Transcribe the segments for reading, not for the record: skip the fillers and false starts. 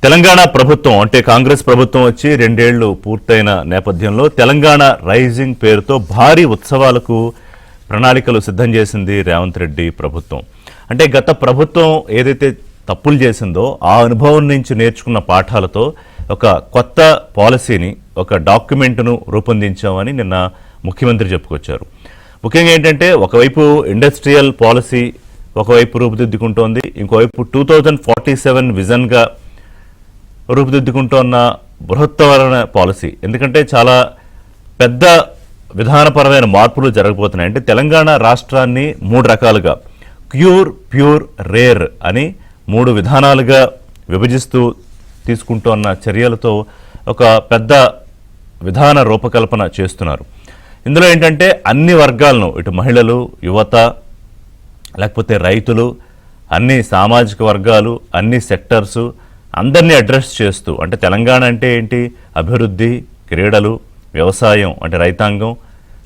తెలంగాణ ప్రభుత్వం అంటే కాంగ్రెస్ ప్రభుత్వం వచ్చి 2 ఏళ్లు పూర్తయిన నేపథ్యంలో తెలంగాణ రైజింగ్ పేరుతో భారీ ఉత్సవాలకు ప్రణాళికలు సిద్ధం చేసింది రేవంత్ రెడ్డి ప్రభుత్వం. అంటే గత ప్రభుత్వం ఏదైతే తప్పులు చేసిందో ఆ అనుభవం నుంచి నేర్చుకున్న పాఠాలతో ఒక కొత్త పాలసీని, ఒక డాక్యుమెంట్ను రూపొందించామని నిన్న ముఖ్యమంత్రి చెప్పుకొచ్చారు. ముఖ్యంగా ఏంటంటే ఒకవైపు ఇండస్ట్రియల్ పాలసీ ఒకవైపు రూపుదిద్దుకుంటోంది, ఇంకోవైపు 2047 విజన్గా రూపుదిద్దుకుంటున్న బృహత్తరమైన పాలసీ. ఎందుకంటే చాలా పెద్ద విధానపరమైన మార్పులు జరగబోతున్నాయి. అంటే తెలంగాణ రాష్ట్రాన్ని 3 రకాలుగా క్యూర్, ప్యూర్, రేర్ అని 3 విధానాలుగా విభజిస్తూ తీసుకుంటున్న చర్యలతో ఒక పెద్ద విధాన రూపకల్పన చేస్తున్నారు. ఇందులో ఏంటంటే అన్ని వర్గాలను, ఇటు మహిళలు, యువత, లేకపోతే రైతులు, అన్ని సామాజిక వర్గాలు, అన్ని సెక్టర్సు అందరినీ అడ్రస్ చేస్తూ, అంటే తెలంగాణ అంటే ఏంటి, అభివృద్ధి, క్రీడలు, వ్యవసాయం అంటే రైతాంగం,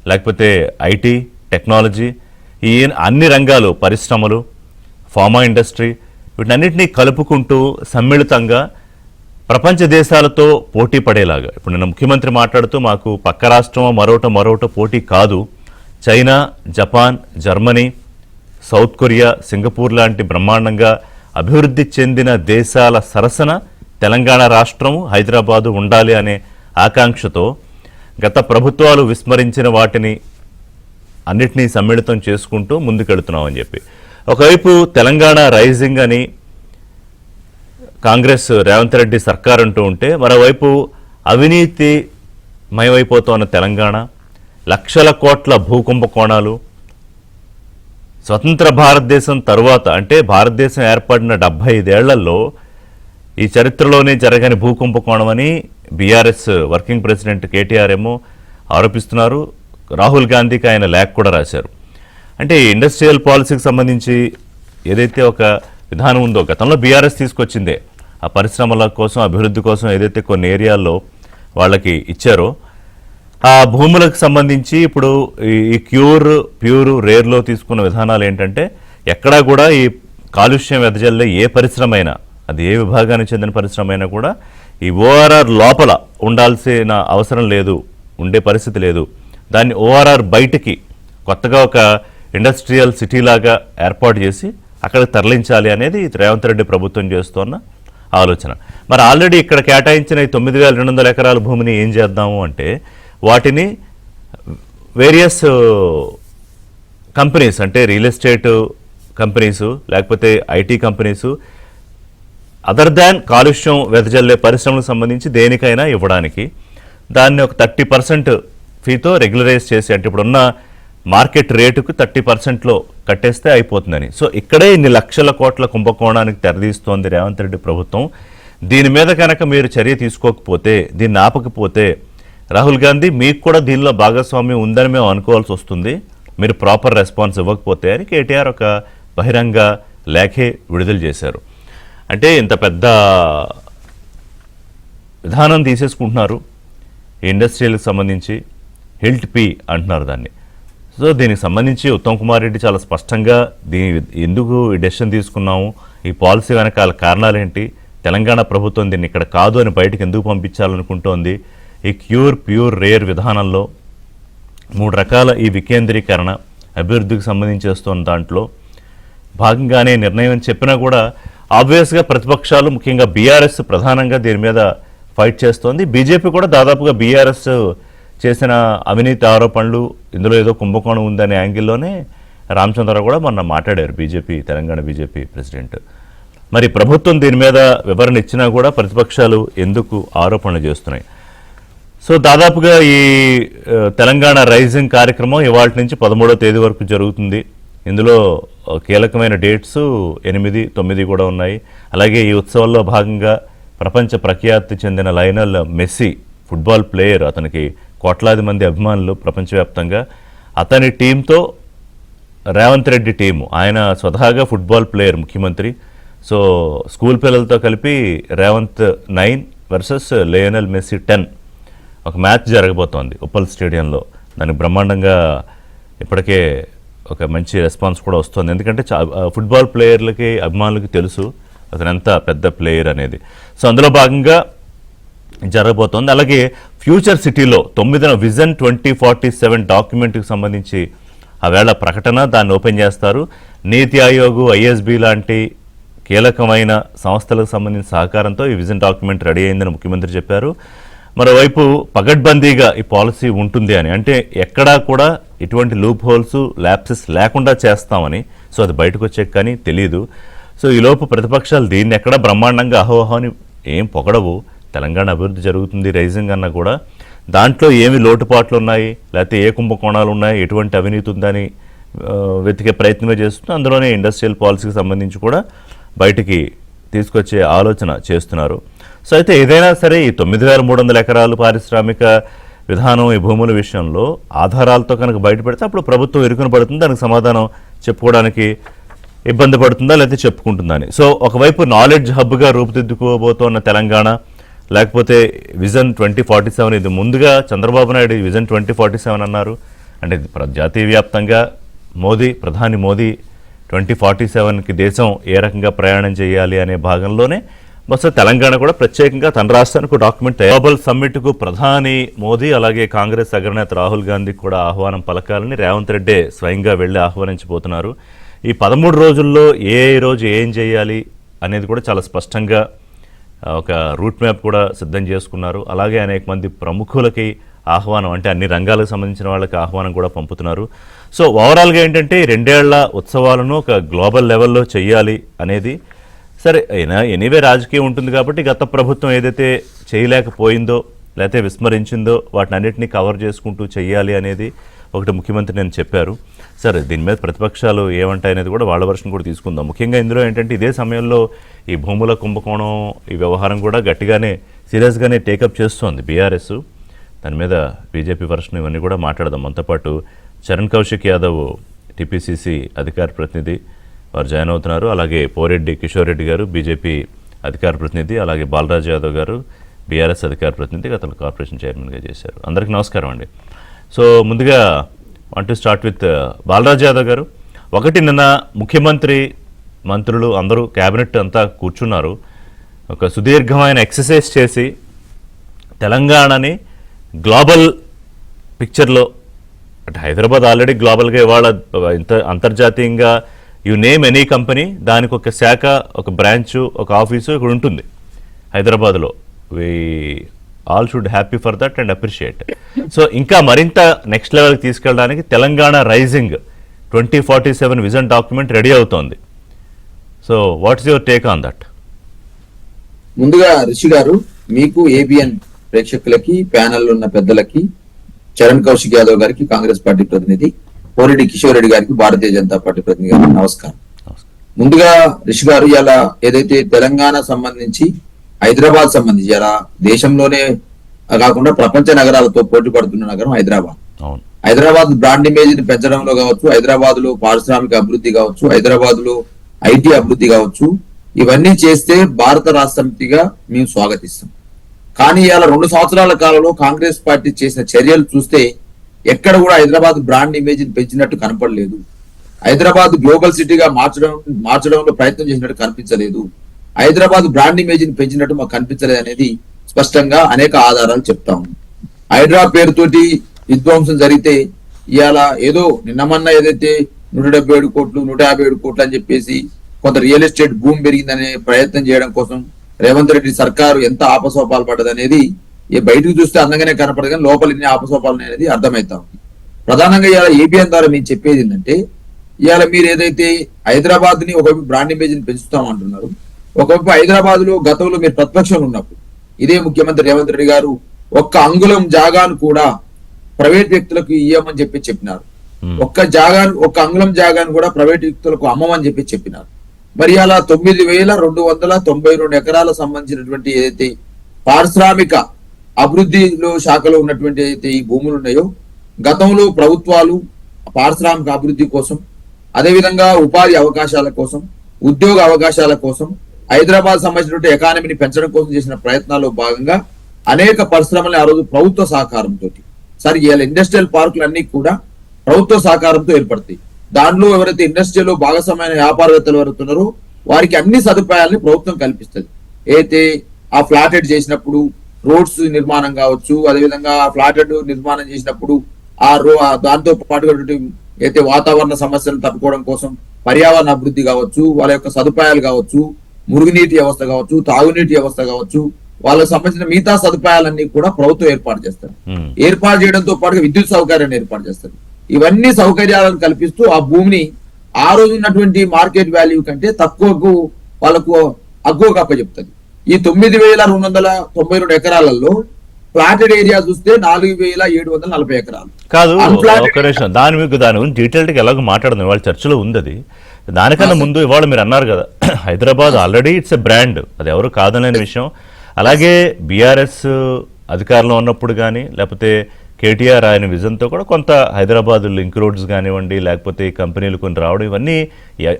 లేకపోతే ఐటీ, టెక్నాలజీ, ఈ అన్ని రంగాలు, పరిశ్రమలు, ఫార్మా ఇండస్ట్రీ, వీటన్నిటినీ కలుపుకుంటూ సమ్మిళితంగా ప్రపంచ దేశాలతో పోటీ పడేలాగా. ఇప్పుడు నిన్న ముఖ్యమంత్రి మాట్లాడుతూ మాకు పక్క రాష్ట్రం మరోట పోటీ కాదు, China, Japan, Germany, south Korea, Singapore లాంటి బ్రహ్మాండంగా అభివృద్ధి చెందిన దేశాల సరసన తెలంగాణ రాష్ట్రము, హైదరాబాదు ఉండాలి అనే ఆకాంక్షతో గత ప్రభుత్వాలు విస్మరించిన వాటిని అన్నిటినీ సమ్మిళితం చేసుకుంటూ ముందుకెడుతున్నామని చెప్పి ఒకవైపు తెలంగాణ రైజింగ్ అని కాంగ్రెస్ రేవంత్ రెడ్డి సర్కార్ అంటూ ఉంటే, మరోవైపు అవినీతి మయమైపోతున్న తెలంగాణ, లక్షల కోట్ల భూకుంభకోణాలు, స్వతంత్ర భారతదేశం తరువాత అంటే భారతదేశం ఏర్పడిన 75 ఏళ్లలో ఈ చరిత్రలోనే జరగని భూకుంభకోణం అని బీఆర్ఎస్ వర్కింగ్ ప్రెసిడెంట్ కేటీఆర్ ఏమో ఆరోపిస్తున్నారు. రాహుల్ గాంధీకి ఆయన లేఖ కూడా రాశారు. అంటే ఇండస్ట్రియల్ పాలసీకి సంబంధించి ఏదైతే ఒక విధానం ఉందో గతంలో బీఆర్ఎస్ తీసుకొచ్చిందే, ఆ పరిశ్రమల కోసం, అభివృద్ధి కోసం ఏదైతే కొన్ని ఏరియాల్లో వాళ్ళకి ఇచ్చారో ఆ భూములకు సంబంధించి ఇప్పుడు ఈ క్యూర్, ప్యూర్, రేర్లో తీసుకున్న విధానాలు ఏంటంటే ఎక్కడా కూడా ఈ కాలుష్యం వెదజల్లే ఏ పరిశ్రమ అయినా, అది ఏ విభాగానికి చెందిన పరిశ్రమ అయినా కూడా ఈ ఓఆర్ఆర్ లోపల ఉండాల్సిన అవసరం లేదు, ఉండే పరిస్థితి లేదు. దాన్ని ఓఆర్ఆర్ బయటికి కొత్తగా ఒక ఇండస్ట్రియల్ సిటీ లాగా ఏర్పాటు చేసి అక్కడికి తరలించాలి అనేది రేవంత్ రెడ్డి ప్రభుత్వం చేస్తున్న ఆలోచన. మరి ఆల్రెడీ ఇక్కడ కేటాయించిన ఈ 9,200 ఎకరాల భూమిని ఏం చేద్దాము అంటే వాటిని వేరియస్ కంపెనీస్, అంటే రియల్ ఎస్టేట్ కంపెనీసు, లేకపోతే ఐటీ కంపెనీసు, అదర్ దాన్ కాలుష్యం వెదజల్లే పరిశ్రమలకు సంబంధించి దేనికైనా ఇవ్వడానికి దాన్ని ఒక 30% ఫీతో రెగ్యులరైజ్ చేసి, అంటే ఇప్పుడున్న మార్కెట్ రేటుకు 30%లో కట్టేస్తే అయిపోతుందని. సో ఇక్కడే ఇన్ని లక్షల కోట్ల కుంభకోణానికి తెరదీస్తోంది రేవంత్ రెడ్డి ప్రభుత్వం. దీని మీద కనుక మీరు చర్య తీసుకోకపోతే, దీన్ని ఆపకపోతే రాహుల్ గాంధీ మీకు కూడా దీనిలో భాగస్వామ్యం ఉందని మేము అనుకోవాల్సి వస్తుంది, మీరు ప్రాపర్ రెస్పాన్స్ ఇవ్వకపోతే అని కేటీఆర్ ఒక బహిరంగ లేఖే విడుదల చేశారు. అంటే ఇంత పెద్ద విధానం తీసేసుకుంటున్నారు ఈ ఇండస్ట్రియల్కి సంబంధించి, హిల్ట్ పీ అంటున్నారు దాన్ని. సో దీనికి సంబంధించి ఉత్తమ్ కుమార్ రెడ్డి చాలా స్పష్టంగా ఎందుకు ఈ డెసిషన్ తీసుకున్నాము, ఈ పాలసీ వెనకాల కారణాలు ఏంటి, తెలంగాణ ప్రభుత్వం దీన్ని ఇక్కడ కాదు అని బయటకు ఎందుకు పంపించాలనుకుంటోంది, ఈ క్యూర్, ప్యూర్, రేర్ విధానంలో 3 రకాల ఈ వికేంద్రీకరణ అభివృద్ధికి సంబంధించి చేస్తున్న దాంట్లో భాగంగానే నిర్ణయం అని చెప్పినా కూడా ఆబ్వియస్గా ప్రతిపక్షాలు, ముఖ్యంగా బీఆర్ఎస్ ప్రధానంగా దీని మీద ఫైట్ చేస్తోంది. బీజేపీ కూడా దాదాపుగా బీఆర్ఎస్ చేసిన అవినీతి ఆరోపణలు, ఇందులో ఏదో కుంభకోణం ఉందనే యాంగిల్లోనే రామచంద్రరావు కూడా మొన్న మాట్లాడారు, తెలంగాణ బీజేపీ ప్రెసిడెంట్. మరి ప్రభుత్వం దీని మీద వివరణ ఇచ్చినా కూడా ప్రతిపక్షాలు ఎందుకు ఆరోపణలు చేస్తున్నాయి? సో దాదాపుగా ఈ తెలంగాణ రైజింగ్ కార్యక్రమం ఇవాళ నుంచి 13వ తేదీ వరకు జరుగుతుంది. ఇందులో కీలకమైన డేట్స్ 8, 9 కూడా ఉన్నాయి. అలాగే ఈ ఉత్సవాల్లో భాగంగా ప్రపంచ ప్రఖ్యాతి చెందిన లయనల్ మెస్సీ, ఫుట్బాల్ ప్లేయర్, అతనికి కోట్లాది మంది అభిమానులు ప్రపంచవ్యాప్తంగా, అతని టీంతో రేవంత్ రెడ్డి టీము, ఆయన స్వతహాగా ఫుట్బాల్ ప్లేయర్ ముఖ్యమంత్రి. సో స్కూల్ పిల్లలతో కలిపి రేవంత్ 9 వర్సెస్ లయనల్ మెస్సీ 10 ఒక మ్యాచ్ జరగబోతోంది ఉప్పల్ స్టేడియంలో. దానికి బ్రహ్మాండంగా ఇప్పటికే ఒక మంచి రెస్పాన్స్ కూడా వస్తుంది. ఎందుకంటే ఫుట్బాల్ ప్లేయర్లకి, అభిమానులకి తెలుసు అతను ఎంత పెద్ద ప్లేయర్ అనేది. సో అందులో భాగంగా జరగబోతోంది. అలాగే ఫ్యూచర్ సిటీలో 9వ విజన్ 2047 డాక్యుమెంట్కి సంబంధించి ఆవేళ ప్రకటన, దాన్ని ఓపెన్ చేస్తారు. నీతి ఆయోగ్, ఐఎస్బి లాంటి కీలకమైన సంస్థలకు సంబంధించిన సహకారంతో ఈ విజన్ డాక్యుమెంట్ రెడీ అయిందని ముఖ్యమంత్రి చెప్పారు. మరోవైపు పగడ్బందీగా ఈ పాలసీ ఉంటుంది అని, అంటే ఎక్కడా కూడా ఎటువంటి లూప్ హోల్స్, ల్యాప్సెస్ లేకుండా చేస్తామని. సో అది బయటకు వచ్చే కానీ తెలియదు. సో ఈలోపు ప్రతిపక్షాలు దీన్ని ఎక్కడ బ్రహ్మాండంగా అహోహని ఏం పొగడవు. తెలంగాణ అభివృద్ధి జరుగుతుంది, రైజింగ్ అన్నా కూడా దాంట్లో ఏమి లోటుపాట్లు ఉన్నాయి, లేకపోతే ఏ కుంభకోణాలు ఉన్నాయి, ఎటువంటి అవినీతి ఉందని వెతికే ప్రయత్నమే చేస్తుంది. అందులోనే ఇండస్ట్రియల్ పాలసీకి సంబంధించి కూడా బయటికి తీసుకొచ్చే ఆలోచన చేస్తున్నారు. సో అయితే ఏదైనా సరే ఈ 9,300 ఎకరాలు పారిశ్రామిక విధానం, ఈ భూముల విషయంలో ఆధారాలతో కనుక బయటపెడితే అప్పుడు ప్రభుత్వం ఇరుకున పడుతుంది, దానికి సమాధానం చెప్పుకోవడానికి ఇబ్బంది పడుతుందా లేకపోతే చెప్పుకుంటుందా అని. సో ఒకవైపు నాలెడ్జ్ హబ్గా రూపుదిద్దుకోబోతోన్న తెలంగాణ, లేకపోతే విజన్ 2047, ఇది ముందుగా చంద్రబాబు నాయుడు విజన్ 2047 అన్నారు. అంటే జాతీయ వ్యాప్తంగా ప్రధాని మోదీ 2047కి దేశం ఏ రకంగా ప్రయాణం చేయాలి అనే భాగంలోనే బహుశా తెలంగాణ కూడా ప్రత్యేకంగా తన రాష్ట్రానికి డాక్యుమెంట్ గ్లోబల్ సమ్మిట్కు ప్రధాని మోదీ, అలాగే కాంగ్రెస్ అగ్రనేత రాహుల్ గాంధీకి కూడా ఆహ్వానం పలకాలని రేవంత్ రెడ్డి స్వయంగా వెళ్ళి ఆహ్వానించబోతున్నారు. ఈ 13 రోజుల్లో ఏ రోజు ఏం చేయాలి అనేది కూడా చాలా స్పష్టంగా ఒక రూట్ మ్యాప్ కూడా సిద్ధం చేసుకున్నారు. అలాగే అనేక మంది ప్రముఖులకి ఆహ్వానం, అంటే అన్ని రంగాలకు సంబంధించిన వాళ్ళకి ఆహ్వానం కూడా పంపుతున్నారు. సో ఓవరాల్గా ఏంటంటే 2 ఏళ్ల ఉత్సవాలను ఒక గ్లోబల్ లెవెల్లో చెయ్యాలి అనేది సరే. ఎనీవే రాజకీయం ఉంటుంది కాబట్టి గత ప్రభుత్వం ఏదైతే చేయలేకపోయిందో లేకపోతే విస్మరించిందో వాటిని అన్నింటినీ కవర్ చేసుకుంటూ చెయ్యాలి అనేది ఒకటి ముఖ్యమంత్రి నేను చెప్పారు. సరే, దీని మీద ప్రతిపక్షాలు ఏమంటాయనేది కూడా వాళ్ళ వర్షన్ కూడా తీసుకుందాం. ముఖ్యంగా ఇందులో ఏంటంటే ఇదే సమయంలో ఈ భూముల కుంభకోణం ఈ వ్యవహారం కూడా గట్టిగానే సీరియస్గానే టేకప్ చేస్తోంది బీఆర్ఎస్. దాని మీద బీజేపీ వర్షన్ ఇవన్నీ కూడా మాట్లాడదాం. మనతో పాటు చరణ్ కౌశిక్ యాదవ్, టీపీసీసీ అధికార ప్రతినిధి, వారు జాయిన్ అవుతున్నారు. అలాగే పోరెడ్డి కిషోర్ రెడ్డి గారు, బీజేపీ అధికార ప్రతినిధి, అలాగే బాలరాజ్ యాదవ్ గారు, బీఆర్ఎస్ అధికార ప్రతినిధి, గతంలో కార్పొరేషన్ చైర్మన్గా చేశారు. అందరికీ నమస్కారం అండి. సో ముందుగా want to start with Balaraj Yadav గారు. నిన్న ముఖ్యమంత్రి, మంత్రులు అందరూ క్యాబినెట్ అంతా కూర్చున్నారు. ఒక సుదీర్ఘమైన ఎక్సర్సైజ్ చేసి తెలంగాణని గ్లోబల్ పిక్చర్లో, అంటే హైదరాబాద్ ఆల్రెడీ గ్లోబల్గా ఇవాళ అంతర్జాతీయంగా యు నేమ్ ఎనీ కంపెనీ, దానికి ఒక శాఖ, ఒక బ్రాంచు, ఒక ఆఫీసు ఇక్కడ ఉంటుంది హైదరాబాద్లో. We all should happy for that and appreciate. So ఇంకా మరింత నెక్స్ట్ లెవెల్కి తీసుకెళ్ళడానికి Telangana rising 2047 vision document ready అవుతోంది. So what's your take on that? ముందుగా రిషి గారు, మీకు, ఏబిఎన్ ప్రేక్షకులకి, ప్యానెల్లో ఉన్న పెద్దలకి, చరణ్ కౌశిక్ యాదవ్ గారికి కాంగ్రెస్ పార్టీ ప్రతినిధి, పోరెడ్డి కిషోర్ రెడ్డి గారికి భారతీయ జనతా పార్టీ ప్రతినిధి గారికి నమస్కారం. ముందుగా రిషి గారు, ఇలా ఏదైతే తెలంగాణ సంబంధించి, హైదరాబాద్ సంబంధించి, ఇలా దేశంలోనే కాకుండా ప్రపంచ నగరాలతో పోటీ పడుతున్న నగరం హైదరాబాద్. హైదరాబాద్ బ్రాండ్ ఇమేజ్ ని పెంచడంలో కావచ్చు, హైదరాబాద్ లో పారిశ్రామిక అభివృద్ధి కావచ్చు, హైదరాబాద్ లో ఐటీ అభివృద్ధి కావచ్చు, ఇవన్నీ చేస్తే భారత రాష్ట్రమితిగా మేము స్వాగతిస్తాం. కానీ ఇవాళ 2 సంవత్సరాల కాలంలో కాంగ్రెస్ పార్టీ చేసిన చర్యలు చూస్తే ఎక్కడ కూడా హైదరాబాద్ బ్రాండ్ ఇమేజ్ ని పెంచినట్టు కనపడలేదు. హైదరాబాద్ గ్లోబల్ సిటీగా మార్చడంలో ప్రయత్నం చేసినట్టు కనిపించలేదు. హైదరాబాద్ బ్రాండ్ ఇమేజ్ ని పెంచినట్టు మాకు కనిపించలేదు అనేది స్పష్టంగా అనేక ఆధారాలు చెప్తాము. హైడ్రా పేరుతోటి విధ్వంసం జరిగితే ఇవాళ ఏదో నిన్నమన్నా ఏదైతే 177 కోట్లు 157 కోట్లు అని చెప్పేసి కొంత రియల్ ఎస్టేట్ భూమి పెరిగిందనే ప్రయత్నం చేయడం కోసం రేవంత్ రెడ్డి సర్కారు ఎంత ఆపసోపాలు పడ్డది అనేది బయటకు చూస్తే అందంగానే కనపడదు, కానీ లోపల ఇన్ని ఆపసోపాలు అనేది అర్థమవుతా ఉంది. ప్రధానంగా ఇవాళ ఏబిఎన్ ద్వారా మేము చెప్పేది ఏంటంటే, ఇవాళ మీరు ఏదైతే హైదరాబాద్ ని ఒకవైపు బ్రాండ్ ఇమేజ్ ని పెంచుతామంటున్నారు, ఒకవైపు హైదరాబాద్ లో గతంలో మీరు ప్రతిపక్షంలో ఉన్నప్పుడు ఇదే ముఖ్యమంత్రి రేవంత్ రెడ్డి గారు ఒక్క అంగుళం జాగాను కూడా ప్రైవేట్ వ్యక్తులకు ఇయ్యమని చెప్పినారు. ఒక్క అంగుళం జాగాను కూడా ప్రైవేట్ వ్యక్తులకు అమ్మమని చెప్పినారు. మరి అలా 9,292 ఎకరాల సంబంధించినటువంటి ఏదైతే పారిశ్రామిక అభివృద్ధిలో శాఖలో ఉన్నటువంటి ఏదైతే ఈ భూములు ఉన్నాయో, గతంలో ప్రభుత్వాలు పారిశ్రామిక అభివృద్ధి కోసం, అదేవిధంగా ఉపాధి అవకాశాల కోసం, ఉద్యోగ అవకాశాల కోసం, హైదరాబాద్ సంబంధించినటువంటి ఎకానమీని పెంచడం కోసం చేసిన ప్రయత్నాల్లో భాగంగా అనేక పరిశ్రమలు ఆ రోజు ప్రభుత్వ సహకారంతో, సరే ఇవాళ ఇండస్ట్రియల్ పార్కులు అన్ని కూడా ప్రభుత్వ సహకారంతో ఏర్పడతాయి. దాంట్లో ఎవరైతే ఇండస్ట్రీలో భాగస్వామ్యమైన వ్యాపారవేత్తలు ఎవరుతున్నారో వారికి అన్ని సదుపాయాలని ప్రభుత్వం కల్పిస్తుంది. అయితే ఆ ఫ్లాటెడ్ చేసినప్పుడు రోడ్స్ నిర్మాణం కావచ్చు, అదేవిధంగా ఆ ఫ్లాటెడ్ నిర్మాణం చేసినప్పుడు దాంతో పాటు అయితే వాతావరణ సమస్యలను తట్టుకోవడం కోసం పర్యావరణ అభివృద్ధి కావచ్చు, వాళ్ళ యొక్క సదుపాయాలు కావచ్చు, మురుగునీటి వ్యవస్థ కావచ్చు, తాగునీటి వ్యవస్థ కావచ్చు, వాళ్ళకి సంబంధించిన మిగతా సదుపాయాలన్నీ కూడా ప్రభుత్వం ఏర్పాటు చేస్తారు. ఏర్పాటు చేయడంతో పాటుగా విద్యుత్ సౌకర్యాన్ని ఏర్పాటు చేస్తారు. ఇవన్నీ సౌకర్యాలను కల్పిస్తూ ఆ భూమిని ఆ రోజు ఉన్నటువంటి మార్కెట్ వాల్యూ కంటే తక్కువకు వాళ్ళకు అగ్గువకు అప్పచెప్తుంది. ఈ 9,292 ఎకరాలలో ప్లాటెడ్ ఏరియా చూస్తే 4,740 ఎకరాలు. కాదు, ఒక నిమిషం, దాని గురించి డీటెయిల్గా ఎలాగో మాట్లాడుతుంది, వాళ్ళ చర్చలో ఉంది అది. దానికన్నా ముందు ఇవాళ మీరు అన్నారు కదా, Hyderabad already it's a brand, అది ఎవరు కాదనే విషయం. అలాగే బీఆర్ఎస్ అధికారంలో ఉన్నప్పుడు కానీ, లేకపోతే కేటీఆర్ ఆయన విజన్తో కూడా కొంత హైదరాబాద్ లింక్ రోడ్స్ కానివ్వండి, లేకపోతే కంపెనీలు కొన్ని రావడం, ఇవన్నీ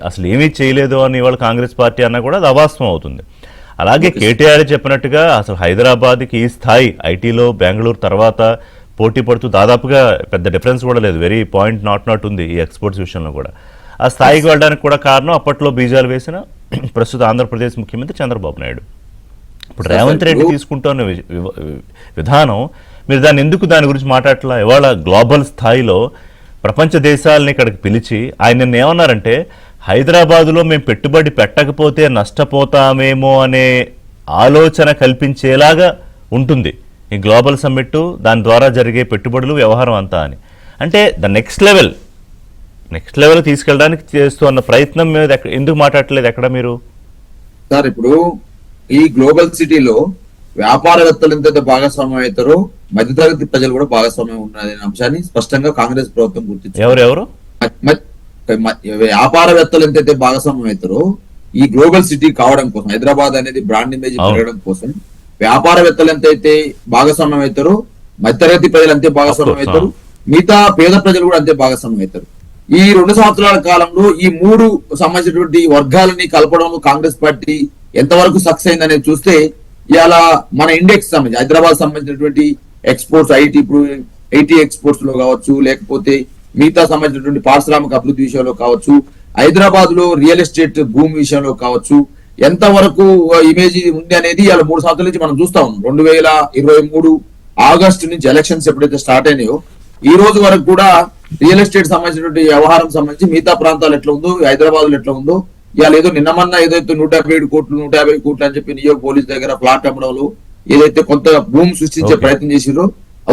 అసలు ఏమీ చేయలేదు అని ఇవాళ కాంగ్రెస్ పార్టీ అన్నా కూడా అది అవాస్తవం అవుతుంది. అలాగే కేటీఆర్ చెప్పినట్టుగా అసలు హైదరాబాద్కి ఈ స్థాయి ఐటీలో బెంగళూరు తర్వాత పోటీ పడుతూ దాదాపుగా పెద్ద డిఫరెన్స్ కూడా లేదు, వెరీ పాయింట్ నాట్ ఉంది ఈ ఎక్స్పోర్ట్స్ విషయంలో కూడా. ఆ స్థాయికి వెళ్ళడానికి కూడా కారణం అప్పట్లో బీజాలు వేసిన ప్రస్తుత ఆంధ్రప్రదేశ్ ముఖ్యమంత్రి చంద్రబాబు నాయుడు. ఇప్పుడు రేవంత్ రెడ్డి తీసుకుంటున్న విధానం, మీరు దాని గురించి మాట్లాడట్లా? ఇవాళ గ్లోబల్ స్థాయిలో ప్రపంచ దేశాలని ఇక్కడికి పిలిచి ఆయన నిన్న ఏమన్నారంటే, హైదరాబాదులో మేము పెట్టుబడి పెట్టకపోతే నష్టపోతామేమో అనే ఆలోచన కల్పించేలాగా ఉంటుంది ఈ గ్లోబల్ సమ్మిట్, దాని ద్వారా జరిగే పెట్టుబడులు వ్యవహారం అంతా అని. అంటే ద నెక్స్ట్ లెవెల్ తీసుకెళ్ళడానికి చేస్తున్న ప్రయత్నం మీద ఎందుకు మాట్లాడట్లేదు ఎక్కడ మీరు? సార్, ఇప్పుడు ఈ గ్లోబల్ సిటీలో వ్యాపారవేత్తలు ఎంతైతే భాగస్వామ్యం అవుతారో మధ్యతరగతి ప్రజలు కూడా భాగస్వామ్యం ఉన్నదనే అంశాన్ని స్పష్టంగా కాంగ్రెస్ ప్రభుత్వం గుర్తించింది. ఎవరెవరు వ్యాపారవేత్తలు ఎంతైతే భాగస్వామ్యం అవుతారో ఈ గ్లోబల్ సిటీ కావడం కోసం, హైదరాబాద్ అనేది బ్రాండ్ ఇమేజ్ పెరగడం కోసం వ్యాపారవేత్తలు ఎంతైతే భాగస్వామ్యం అవుతారో మధ్యతరగతి ప్రజలు అంతే భాగస్వామ్యం అవుతారు, మిగతా పేద ప్రజలు కూడా అంతే భాగస్వామ్యం అవుతారు. ఈ 2 సంవత్సరాల కాలంలో ఈ 3 సంబంధించినటువంటి వర్గాలని కలపడంలో కాంగ్రెస్ పార్టీ ఎంతవరకు సక్సెస్ అయిందనేది చూస్తే, ఇవాళ మన ఇండెక్స్ సంబంధించి హైదరాబాద్ సంబంధించినటువంటి ఎక్స్పోర్ట్స్, ఐటీ ఎక్స్పోర్ట్స్ లో కావచ్చు, లేకపోతే మిగతా సంబంధించినటువంటి పారిశ్రామిక అభివృద్ధి విషయంలో కావచ్చు, హైదరాబాద్ లో రియల్ ఎస్టేట్ భూమి విషయంలో కావచ్చు, ఎంతవరకు ఇమేజ్ ఉంది అనేది ఇవాళ 3 సంవత్సరాల నుంచి మనం చూస్తా ఉన్నాం. 2023 ఆగస్టు నుంచి ఎలక్షన్స్ ఎప్పుడైతే స్టార్ట్ అయినాయో ఈ రోజు వరకు కూడా రియల్ ఎస్టేట్ సంబంధించినటువంటి వ్యవహారం సంబంధించి మిగతా ప్రాంతాలు ఎట్లా ఉందో, హైదరాబాద్ లో ఎట్లా ఉందో, ఇవాళ ఏదో నిన్నమన్నా ఏదైతే 157 కోట్లు 150 కోట్లు అని చెప్పి నియోజక పోలీస్ దగ్గర ఫ్లాట్ అమ్మడంలో ఏదైతే కొంత భూమి సృష్టించే ప్రయత్నం చేసిరో,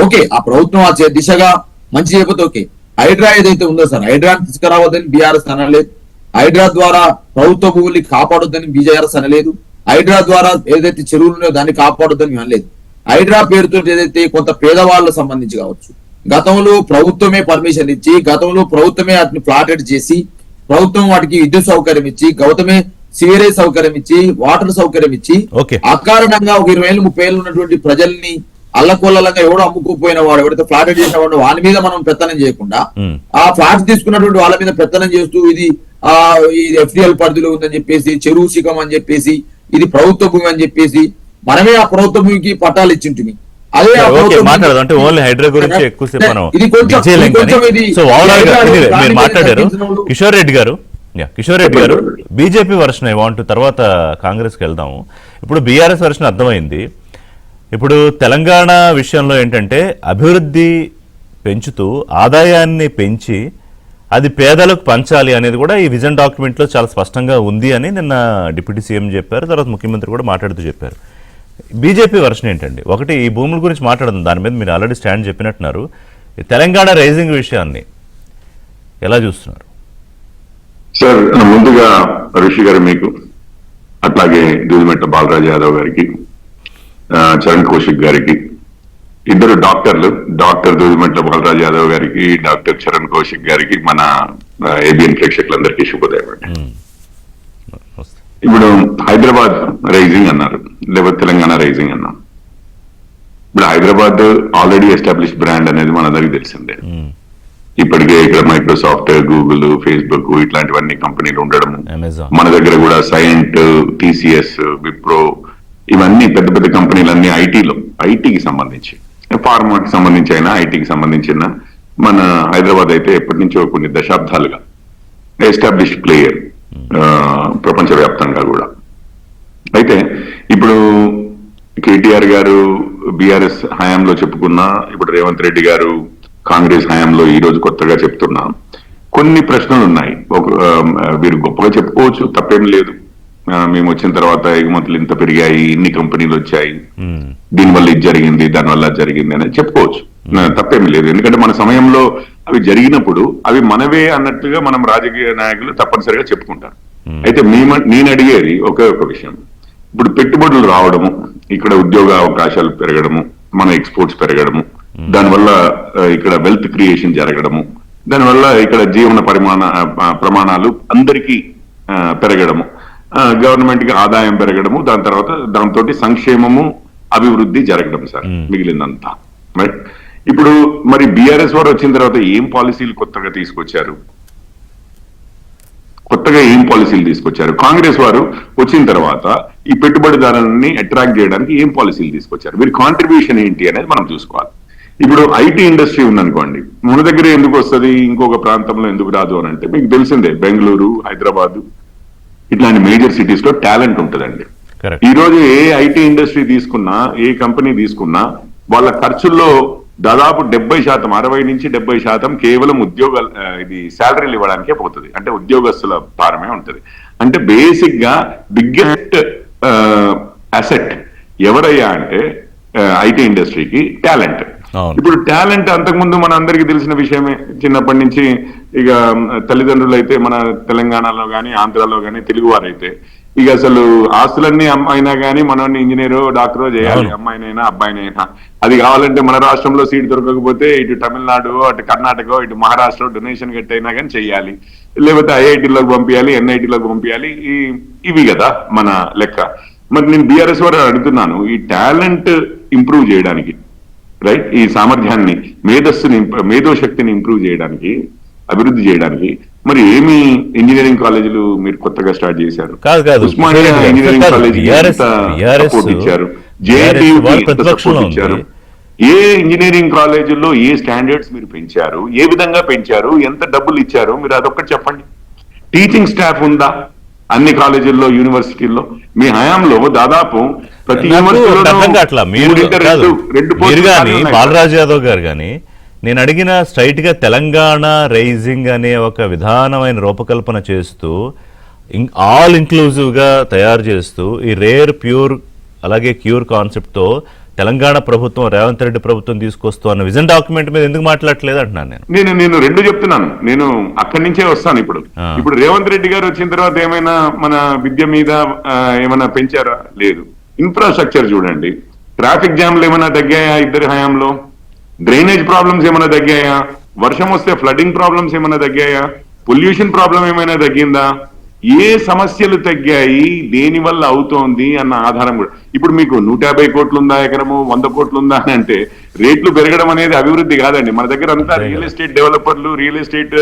ఓకే, ఆ ప్రభుత్వం ఆ దిశగా మంచి చేయకపోతే ఓకే. హైడ్రా ఏదైతే ఉందో సార్, హైడ్రాని తీసుకురావద్దని బీఆర్ఎస్ అనలేదు, హైడ్రా ద్వారా ప్రభుత్వ భూముల్ని కాపాడొద్దని బీజేఆర్ఎస్ అనలేదు, హైడ్రా ద్వారా ఏదైతే చెరువులు ఉన్నాయో దాన్ని కాపాడొద్దని అనలేదు. హైడ్రా పేరుతో ఏదైతే కొంత పేదవాళ్ళకు సంబంధించి కావచ్చు, గతంలో ప్రభుత్వమే పర్మిషన్ ఇచ్చి, గతంలో ప్రభుత్వమే వాటిని ప్లాటెడ్ చేసి, ప్రభుత్వం వాటికి విద్యుత్ సౌకర్యం ఇచ్చి, గౌతమే సివరేజ్ సౌకర్యం ఇచ్చి, వాటర్ సౌకర్యం ఇచ్చి, అకారణంగా ఒక 20 ఏళ్ళు 30 ఏళ్ళు ఉన్నటువంటి ప్రజల్ని అల్లకొల్లంగా ఎవడో అమ్ముకుపోయిన వాడు, ఎవరైతే ఫ్లాట్ చేసిన వాడు వాని మీద మనం పెత్తనం చేయకుండా ఆ ఫ్లాట్ తీసుకున్నటువంటి వాళ్ళ మీద పెత్తనం చేస్తూ ఇది ఎఫ్డిఎల్ పరిధిలో ఉందని చెప్పేసి, చెరువు శిఖం అని చెప్పేసి, ఇది ప్రభుత్వ భూమి అని చెప్పేసి మనమే ఆ ప్రభుత్వ భూమికి పట్టాలు ఇచ్చింటిమి. అదే మాట్లాడదు ఓన్లీ హైడ్రా గురించి ఎక్కువసేపు మనం మీరు మాట్లాడారు. కిషోర్ రెడ్డి గారు బీజేపీ వర్షన్ ఐ వాంట్, తర్వాత కాంగ్రెస్ కి వెళ్దాము. ఇప్పుడు బీఆర్ఎస్ వర్షన్ అర్థమైంది. ఇప్పుడు తెలంగాణ విషయంలో ఏంటంటే అభివృద్ధి పెంచుతూ ఆదాయాన్ని పెంచి అది పేదలకు పంచాలి అనేది కూడా ఈ విజన్ డాక్యుమెంట్లో చాలా స్పష్టంగా ఉంది అని నిన్న డిప్యూటీ సీఎం చెప్పారు, తర్వాత ముఖ్యమంత్రి కూడా మాట్లాడుతూ చెప్పారు. బీజేపీ వర్షన్ ఏంటండి? ఒకటి, ఈ భూముల గురించి మాట్లాడదాం, దాని మీద మీరు ఆల్రెడీ స్టాండ్ చెప్పినట్టున్నారు. తెలంగాణ రైజింగ్ విషయాన్ని ఎలా చూస్తున్నారు సార్? ముందుగా ఋషి గారు మీకు, అట్లాగే దూదిమెట్ల బాలరాజు యాదవ్ గారికి, చరణ్ కౌశిక్ గారికి, ఇద్దరు డాక్టర్లు, డాక్టర్ దూదిమెట్ల బాలరాజు యాదవ్ గారికి, డాక్టర్ చరణ్ కౌశిక్ గారికి, మన ఏబిఎన్ ప్రేక్షకులందరికీ శుభోదయం అండి. ఇప్పుడు హైదరాబాద్ రైజింగ్ అన్నారు, లేకపోతే తెలంగాణ రైజింగ్ అన్నాం. ఇప్పుడు హైదరాబాద్ ఆల్రెడీ ఎస్టాబ్లిష్ బ్రాండ్ అనేది మనందరికీ తెలిసిందే. ఇప్పటికే ఇక్కడ మైక్రోసాఫ్ట్, గూగుల్, ఫేస్బుక్ ఇట్లాంటివన్నీ కంపెనీలు ఉండడం, మన దగ్గర కూడా సైంట్, టీసీఎస్, విప్రో, ఇవన్నీ పెద్ద పెద్ద కంపెనీలన్నీ ఐటీకి సంబంధించి, ఫార్మాకి సంబంధించి అయినా ఐటీకి సంబంధించిన మన హైదరాబాద్ అయితే ఎప్పటి నుంచో కొన్ని దశాబ్దాలుగా ఎస్టాబ్లిష్ ప్లేయర్. ప్రపంచవ్యాప్తంగా కూడా. అయితే ఇప్పుడు కేటీఆర్ గారు బీఆర్ఎస్ హయాంలో చెప్పుకున్నా, ఇప్పుడు రేవంత్ రెడ్డి గారు కాంగ్రెస్ హయాంలో ఈ రోజు కొత్తగా చెప్తున్నా, కొన్ని ప్రశ్నలు ఉన్నాయి. వీరు గొప్పగా చెప్పుకోవచ్చు, తప్పేం లేదు. మేము వచ్చిన తర్వాత ఎగుమతులు ఇంత పెరిగాయి, ఇన్ని కంపెనీలు వచ్చాయి, దీనివల్ల ఇది జరిగింది, దానివల్ల అది జరిగింది అనేది చెప్పుకోవచ్చు, తప్పేమీ లేదు. ఎందుకంటే మన సమయంలో అవి జరిగినప్పుడు అవి మనవే అన్నట్టుగా మనం రాజకీయ నాయకులు తప్పనిసరిగా చెప్పుకుంటారు. అయితే నేను అడిగేది ఒకే ఒక విషయం. ఇప్పుడు పెట్టుబడులు రావడము, ఇక్కడ ఉద్యోగ అవకాశాలు పెరగడము, మన ఎక్స్పోర్ట్స్ పెరగడము, దానివల్ల ఇక్కడ వెల్త్ క్రియేషన్ జరగడము, దానివల్ల ఇక్కడ జీవన ప్రమాణాలు అందరికీ పెరగడము, గవర్నమెంట్ కి ఆదాయం పెరగడము, దాని తర్వాత దాంతో సంక్షేమము అభివృద్ధి జరగడం సార్ మిగిలిందంతా. రైట్. ఇప్పుడు మరి బీఆర్ఎస్ వారు వచ్చిన తర్వాత ఏం పాలసీలు కొత్తగా తీసుకొచ్చారు? కాంగ్రెస్ వారు వచ్చిన తర్వాత ఈ పెట్టుబడిదారులని అట్రాక్ట్ చేయడానికి ఏం పాలసీలు తీసుకొచ్చారు? వీరి కాంట్రిబ్యూషన్ ఏంటి అనేది మనం చూసుకోవాలి. ఇప్పుడు ఐటీ ఇండస్ట్రీ ఉందనుకోండి, మన దగ్గర ఎందుకు వస్తుంది, ఇంకొక ప్రాంతంలో ఎందుకు రాదు అని అంటే మీకు తెలిసిందే, బెంగళూరు, హైదరాబాద్ ఇట్లాంటి మేజర్ సిటీస్ లో టాలెంట్ ఉంటుందండి. ఈ రోజు ఏ ఐటీ ఇండస్ట్రీ తీసుకున్నా, ఏ కంపెనీ తీసుకున్నా, వాళ్ళ ఖర్చుల్లో దాదాపు 70%, 60 నుంచి 70% కేవలం ఇది శాలరీలు ఇవ్వడానికే పోతుంది. అంటే ఉద్యోగస్తుల భారమే ఉంటుంది. అంటే బేసిక్ గా బిగ్గెస్ట్ అసెట్ ఎవరయ్యా అంటే ఐటీ ఇండస్ట్రీకి టాలెంట్. ఇప్పుడు టాలెంట్ అంతకుముందు మన అందరికీ తెలిసిన విషయమే. చిన్నప్పటి నుంచి ఇక తల్లిదండ్రులు అయితే మన తెలంగాణలో కానీ ఆంధ్రాలో కానీ తెలుగువారైతే ఇక అసలు ఆస్తులన్నీ అమ్మాయినా కానీ మనల్ని ఇంజనీరో డాక్టరో చేయాలి, అమ్మాయినైనా అబ్బాయినైనా. అది కావాలంటే మన రాష్ట్రంలో సీట్ దొరకకపోతే ఇటు తమిళనాడు, అటు కర్ణాటక, ఇటు మహారాష్ట్ర డొనేషన్ కట్టయినా కానీ చెయ్యాలి, లేకపోతే ఐఐటీలోకి పంపించాలి, ఎన్ఐటీలోకి పంపించాలి. ఇవి కదా మన లెక్క. మరి నేను బీఆర్ఎస్ వారు అడుగుతున్నాను, ఈ టాలెంట్ ఇంప్రూవ్ చేయడానికి, రైట్, ఈ సామర్థ్యాన్ని, మేధోశక్తిని ఇంప్రూవ్ చేయడానికి, అభివృద్ధి చేయడానికి మరి ఏమి ఇంజనీరింగ్ కాలేజీలు మీరు కొత్తగా స్టార్ట్ చేశారు? ఉస్మానియా ఇంజనీరింగ్ కాలేజీ సపోర్ట్ ఇచ్చారు, జేఎన్టీయూకి ఎంత సపోర్ట్ ఇచ్చారు? ఏ ఇంజనీరింగ్ కాలేజీల్లో ఏ స్టాండర్డ్స్ మీరు పెంచారు, ఏ విధంగా పెంచారు, ఎంత డబ్బులు ఇచ్చారు, మీరు అదొక్కటి చెప్పండి. టీచింగ్ స్టాఫ్ ఉందా అన్ని కాలేజీల్లో, యూనివర్సిటీల్లో? మీ హయాంలో దాదాపు ప్రతి బాలరాజ్ యాదవ్ గారు కానీ నేను అడిగిన స్ట్రైట్ గా తెలంగాణ రైజింగ్ అనే ఒక విధానమైన రూపకల్పన చేస్తూ ఆల్ ఇంక్లూజివ్ గా తయారు చేస్తూ ఈ రేర్ ప్యూర్ అలాగే క్యూర్ కాన్సెప్ట్ తో తెలంగాణ ప్రభుత్వం, రేవంత్ రెడ్డి ప్రభుత్వం తీసుకొస్తూ అన్న విజన్ డాక్యుమెంట్ మీద ఎందుకు మాట్లాడలేదు అంటున్నాను నేను రెండు చెప్తున్నాను. నేను అక్కడి నుంచే వస్తాను. ఇప్పుడు రేవంత్ రెడ్డి గారు వచ్చిన తర్వాత ఏమైనా మన విద్య మీద ఏమైనా పెంచారా? లేదు. ఇన్ఫ్రాస్ట్రక్చర్ చూడండి, ట్రాఫిక్ జామ్లు ఏమైనా తగ్గాయా ఇద్దరి హయాంలో? డ్రైనేజ్ ప్రాబ్లమ్స్ ఏమైనా తగ్గాయా? వర్షం వస్తే ఫ్లడింగ్ ప్రాబ్లమ్స్ ఏమైనా తగ్గాయా? పొల్యూషన్ ప్రాబ్లం ఏమైనా తగ్గిందా? ఏ సమస్యలు తగ్గాయి, దేని వల్ల అవుతోంది అన్న ఆధారం కూడా. ఇప్పుడు మీకు 150 కోట్లు ఉందా ఎకరము, 100 కోట్లు ఉందా అని అంటే రేట్లు పెరగడం అనేది అభివృద్ధి కాదండి. మన దగ్గర అంతా రియల్ ఎస్టేట్ డెవలపర్లు, రియల్ ఎస్టేట్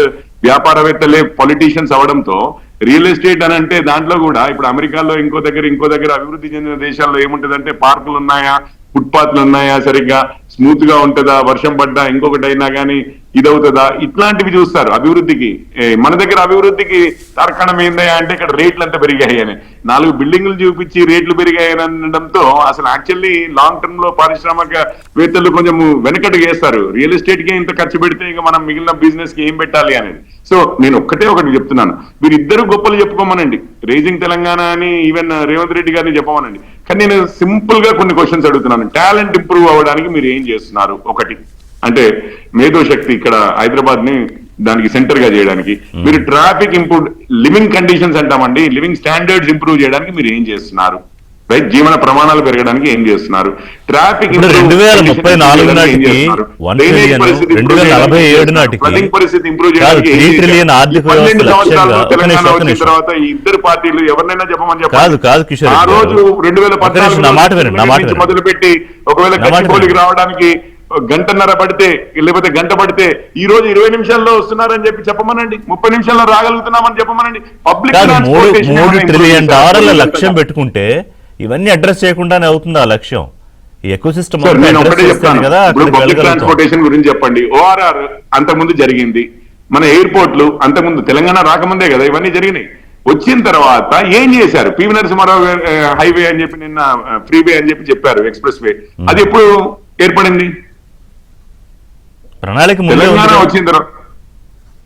వ్యాపారవేత్తలే పొలిటీషియన్స్ అవడంతో రియల్ ఎస్టేట్ అని అంటే దాంట్లో కూడా ఇప్పుడు అమెరికాలో ఇంకో దగ్గర అభివృద్ధి చెందిన దేశాల్లో ఏముంటదంటే పార్కులు ఉన్నాయా, ఫుట్పాత్లు ఉన్నాయా, సరిగ్గా స్మూత్ గా ఉంటుందా, వర్షం పడ్డా ఇంకొకటి అయినా కానీ ఇదవుతుందా, ఇట్లాంటివి చూస్తారు అభివృద్ధికి. మన దగ్గర అభివృద్ధికి తార్కాణం ఏందయ్యా అంటే ఇక్కడ రేట్లు అంతా పెరిగాయి అని 4 బిల్డింగ్లు చూపించి రేట్లు పెరిగాయి అనడంతో అసలు యాక్చువల్లీ లాంగ్ టర్మ్ లో పారిశ్రామికవేత్తలు కొంచెం వెనకటి వేస్తారు. రియల్ ఎస్టేట్ కి ఇంత ఖర్చు పెడితే ఇక మనం మిగిలిన బిజినెస్ కి ఏం పెట్టాలి అనేది. సో నేను ఒకటి చెప్తున్నాను, వీరిద్దరు గొప్పలు చెప్పుకోమనండి, రేజింగ్ తెలంగాణ అని ఈవెన్ రేవంత్ రెడ్డి గారిని చెప్పమనండి. కానీ నేను సింపుల్ గా కొన్ని క్వశ్చన్స్ అడుగుతున్నాను. టాలెంట్ ఇంప్రూవ్ అవ్వడానికి మీరు ఏం చేస్తున్నారు? ఒకటి అంటే మేధోశక్తి ఇక్కడ హైదరాబాద్ ని దానికి సెంటర్ గా చేయడానికి మీరు ట్రాఫిక్ ఇంప్రూవ్, లివింగ్ కండిషన్స్ అంటామండి, లివింగ్ స్టాండర్డ్స్ ఇంప్రూవ్ చేయడానికి మీరు ఏం చేస్తున్నారు? రైట్, జీవన ప్రమాణాలు పెరగడానికి ఏం చేస్తున్నారు? ట్రాఫిక్ 2034 నాటికి 1 ట్రిలియన్, 2047 నాటికి పరిస్థితి ఇంప్రూవ్ చేయడానికి 3 ట్రిలియన్ ఆర్థిక వ్యవస్థ లక్ష్యంగా తెలంగాణ వచ్చిన తర్వాత ఈ ఇద్దరు పార్టీలు ఎవరినైనా చెప్పమని చెప్పారు. కాదు కిషోర్, ఆ రోజు 2014 మొదలుపెట్టి ఒకవేళ గచ్చిబౌలికి రావడానికి గంటన్నర పడితే లేకపోతే గంట పడితే ఈ రోజు 20 నిమిషాల్లో వస్తున్నారని చెప్పమనండి, 30 నిమిషాల్లో రాగలుగుతున్నామని చెప్పమనండి. పబ్లిక్ $3 ట్రిలియన్ లక్ష్యం పెట్టుకుంటే ఇవన్నీ అడ్రస్ చేయకుండానే అవుతుంది ఆ లక్ష్యం. ఈ ఎకోసిస్టమ్ పబ్లిక్ ట్రాన్స్పోర్టేషన్ గురించి చెప్పండి. ORR అంతకుముందు జరిగింది, మన ఎయిర్పోర్ట్లు అంతకుముందు తెలంగాణ రాకముందే కదా ఇవన్నీ జరిగినాయి. వచ్చిన తర్వాత ఏం చేశారు? పివి నరసింహారావు హైవే అని చెప్పి నిన్న ఫ్రీవే అని చెప్పారు, ఎక్స్ప్రెస్ వే. అది ఎప్పుడు ఏర్పడింది? ప్రణాళిక తెలంగాణ వచ్చిన తర్వాత.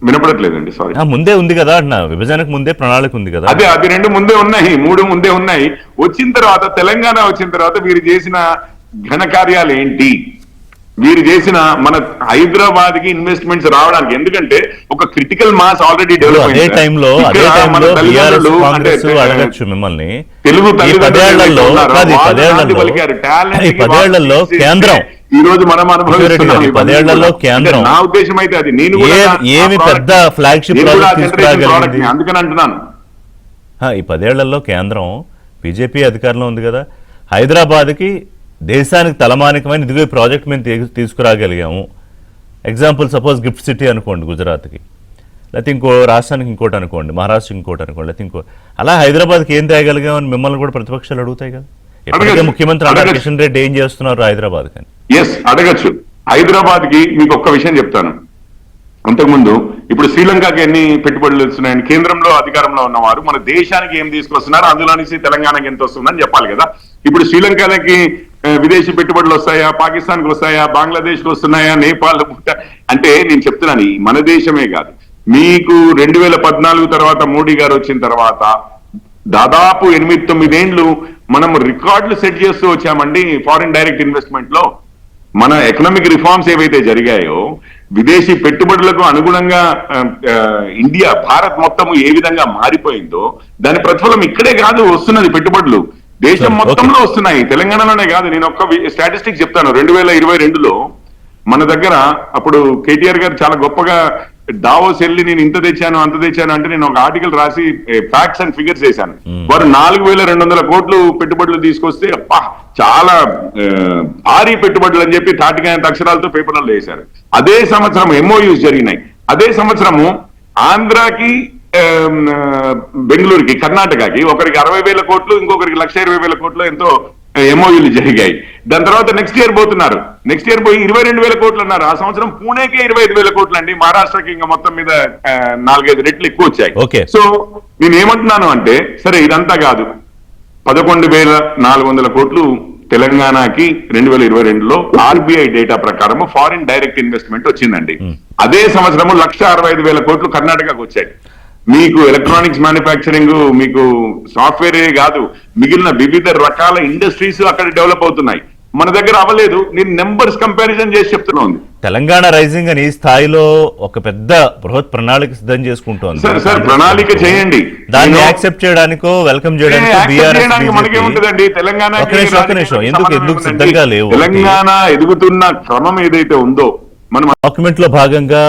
వినపడట్లేదండి, సారీ. ముందే ఉంది కదా అన్న, విభజనకు ముందే ప్రణాళిక ఉంది కదా. అదే, అది 2 ముందే ఉన్నాయి, 3 ముందే ఉన్నాయి. వచ్చిన తర్వాత తెలంగాణ వచ్చిన తర్వాత వీరు చేసిన ఘన కార్యాలు ఏంటి? వీరు చేసిన మన హైదరాబాద్ కి ఇన్వెస్ట్మెంట్స్ రావడానికి, ఎందుకంటే ఒక క్రిటికల్ మాస్ ఆల్రెడీ డెవలప్ అదే టైంలో అడగచ్చు మిమ్మల్ని, తెలుగు పదేళ్లలో కేంద్రం ఈ రోజు మనం అనుభవిస్తున్నాం. పదేళ్లలో కేంద్రం నా ఉద్దేశం అయితే అది, నేను ఏమి పెద్ద ఫ్లాగ్షిప్ ప్రాజెక్ట్ అందుకని అంటున్నాను. ఈ 10 ఏళ్లలో కేంద్రం బీజేపీ అధికారంలో ఉంది కదా, హైదరాబాద్కి దేశానికి తలమానికమైన ఇదిగో ప్రాజెక్ట్ మేము తీసుకురాగలిగాము. ఎగ్జాంపుల్ సపోజ్ గిఫ్ట్ సిటీ అనుకోండి గుజరాత్కి, లేకపోతే ఇంకో రాష్ట్రానికి ఇంకోటి అనుకోండి, మహారాష్ట్రకి ఇంకోటి అనుకోండి, లేకపోతే ఇంకో అలా హైదరాబాద్కి ఏం తేగలిగామని మిమ్మల్ని కూడా ప్రతిపక్షాలు అడుగుతాయి కదా. ఇప్పటికే ముఖ్యమంత్రి కిషన్ రెడ్డి ఏం చేస్తున్నారు హైదరాబాద్ కానీ. ఎస్, అడగచ్చు. హైదరాబాద్ కి మీకు ఒక్క విషయం చెప్తాను. అంతకుముందు ఇప్పుడు శ్రీలంకకి ఎన్ని పెట్టుబడులు వస్తున్నాయని కేంద్రంలో అధికారంలో ఉన్నవారు మన దేశానికి ఏం తీసుకొస్తున్నారు, అందులో నుంచి తెలంగాణకి ఎంత వస్తుందని చెప్పాలి కదా. ఇప్పుడు శ్రీలంకకి విదేశీ పెట్టుబడులు వస్తాయా, పాకిస్తాన్కి వస్తాయా, బంగ్లాదేశ్కి వస్తున్నాయా, నేపాల్ అంటే నేను చెప్తున్నాను, మన దేశమే కాదు, మీకు 2014 తర్వాత మోడీ గారు వచ్చిన తర్వాత దాదాపు 8-9 ఏళ్లు మనం రికార్డులు సెట్ చేస్తూ వచ్చామండి ఫారిన్ డైరెక్ట్ ఇన్వెస్ట్మెంట్ లో. మన ఎకనామిక్ రిఫార్మ్స్ ఏవైతే జరిగాయో, విదేశీ పెట్టుబడులకు అనుగుణంగా ఇండియా, భారత్ మొత్తము ఏ విధంగా మారిపోయిందో దాని ప్రతిఫలం ఇక్కడే కాదు వస్తున్నది. పెట్టుబడులు దేశం మొత్తంలో వస్తున్నాయి, తెలంగాణలోనే కాదు. నేను ఒక్క స్టాటిస్టిక్స్ చెప్తాను. 2022లో మన దగ్గర అప్పుడు కేటీఆర్ గారు చాలా గొప్పగా డావోస్ వెళ్ళి నేను ఇంత తెచ్చాను అంత తెచ్చాను అంటే నేను ఒక ఆర్టికల్ రాసి ఫ్యాక్ట్స్ అండ్ ఫిగర్స్ వేశాను. వారు 4,200 కోట్లు పెట్టుబడులు తీసుకొస్తే అప్పా చాలా భారీ పెట్టుబడులు అని చెప్పి తాటికాయంత అక్షరాలతో పేపర్లలో వేశారు. అదే సంవత్సరం ఎంఓయూస్ జరిగినాయి. అదే సంవత్సరము ఆంధ్రాకి బెంగళూరుకి కర్ణాటకకి ఒకరికి 60,000 కోట్లు, ఇంకొకరికి 1,20,000 కోట్లు ఎంతో ఎంఓయూలు జరిగాయి. దాని తర్వాత నెక్స్ట్ ఇయర్ పోతున్నారు. నెక్స్ట్ ఇయర్ పోయి 22,000 కోట్లు అన్నారు. ఆ సంవత్సరం పూణేకే 25,000 కోట్లు అండి. మహారాష్ట్రకి ఇంకా మొత్తం మీద 4-5 రెట్లు ఎక్కువ వచ్చాయి. సో నేను ఏమంటున్నాను అంటే, సరే ఇదంతా కాదు, 11,400 కోట్లు తెలంగాణకి 2022లో ఆర్బీఐ డేటా ప్రకారం ఫారిన్ డైరెక్ట్ ఇన్వెస్ట్మెంట్ వచ్చిందండి. అదే సంవత్సరము 1,65,000 కోట్లు కర్ణాటకకు వచ్చాయి. మీకు ఎలక్ట్రానిక్స్ మ్యానుఫ్యాక్చరింగ్, మీకు సాఫ్ట్వేరే కాదు, మిగిలిన వివిధ రకాల ఇండస్ట్రీస్ అక్కడ డెవలప్ అవుతున్నాయి. మన దగ్గర అవ్వలేదు. నేను నెంబర్స్ కంపారిజన్ చేసి చెప్తున్నా ఉంది. తెలంగాణ రైజింగ్ అని ఈ స్థాయిలో ఒక పెద్ద బృహత్ ప్రణాళిక సిద్ధం చేసుకుంటోంది. సార్ ప్రణాళిక చేయండి, దాన్ని యాక్సెప్ట్ చేయడానికో వెల్కమ్ చేయడానికో మనకేముంటుందండి. తెలంగాణ ఎందుకు సిద్ధంగా లేవు. తెలంగాణ ఎదుగుతున్న క్రమం ఏదైతే ఉందో, మనం డాక్యుమెంట్ లో భాగంగా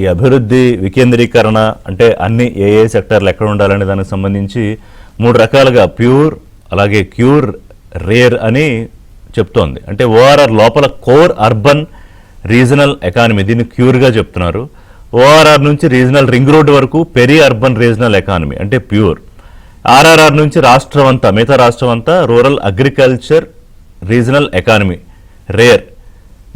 ఈ అభివృద్ధి వికేంద్రీకరణ అంటే అన్ని ఏ సెక్టర్లు ఎక్కడ ఉండాలనే దానికి సంబంధించి 3 రకాలుగా ప్యూర్, అలాగే క్యూర్, రేర్ అని చెప్తోంది. అంటే ఓఆర్ఆర్ లోపల కోర్ అర్బన్ రీజనల్ ఎకానమీ, దీన్ని క్యూర్గా చెప్తున్నారు. ఓఆర్ఆర్ నుంచి రీజనల్ రింగ్ రోడ్ వరకు పెరి అర్బన్ రీజనల్ ఎకానమీ అంటే ప్యూర్. ఆర్ఆర్ఆర్ నుంచి రాష్ట్రం అంతా, మిగతా రాష్ట్రం అంతా rural agriculture regional economy rare.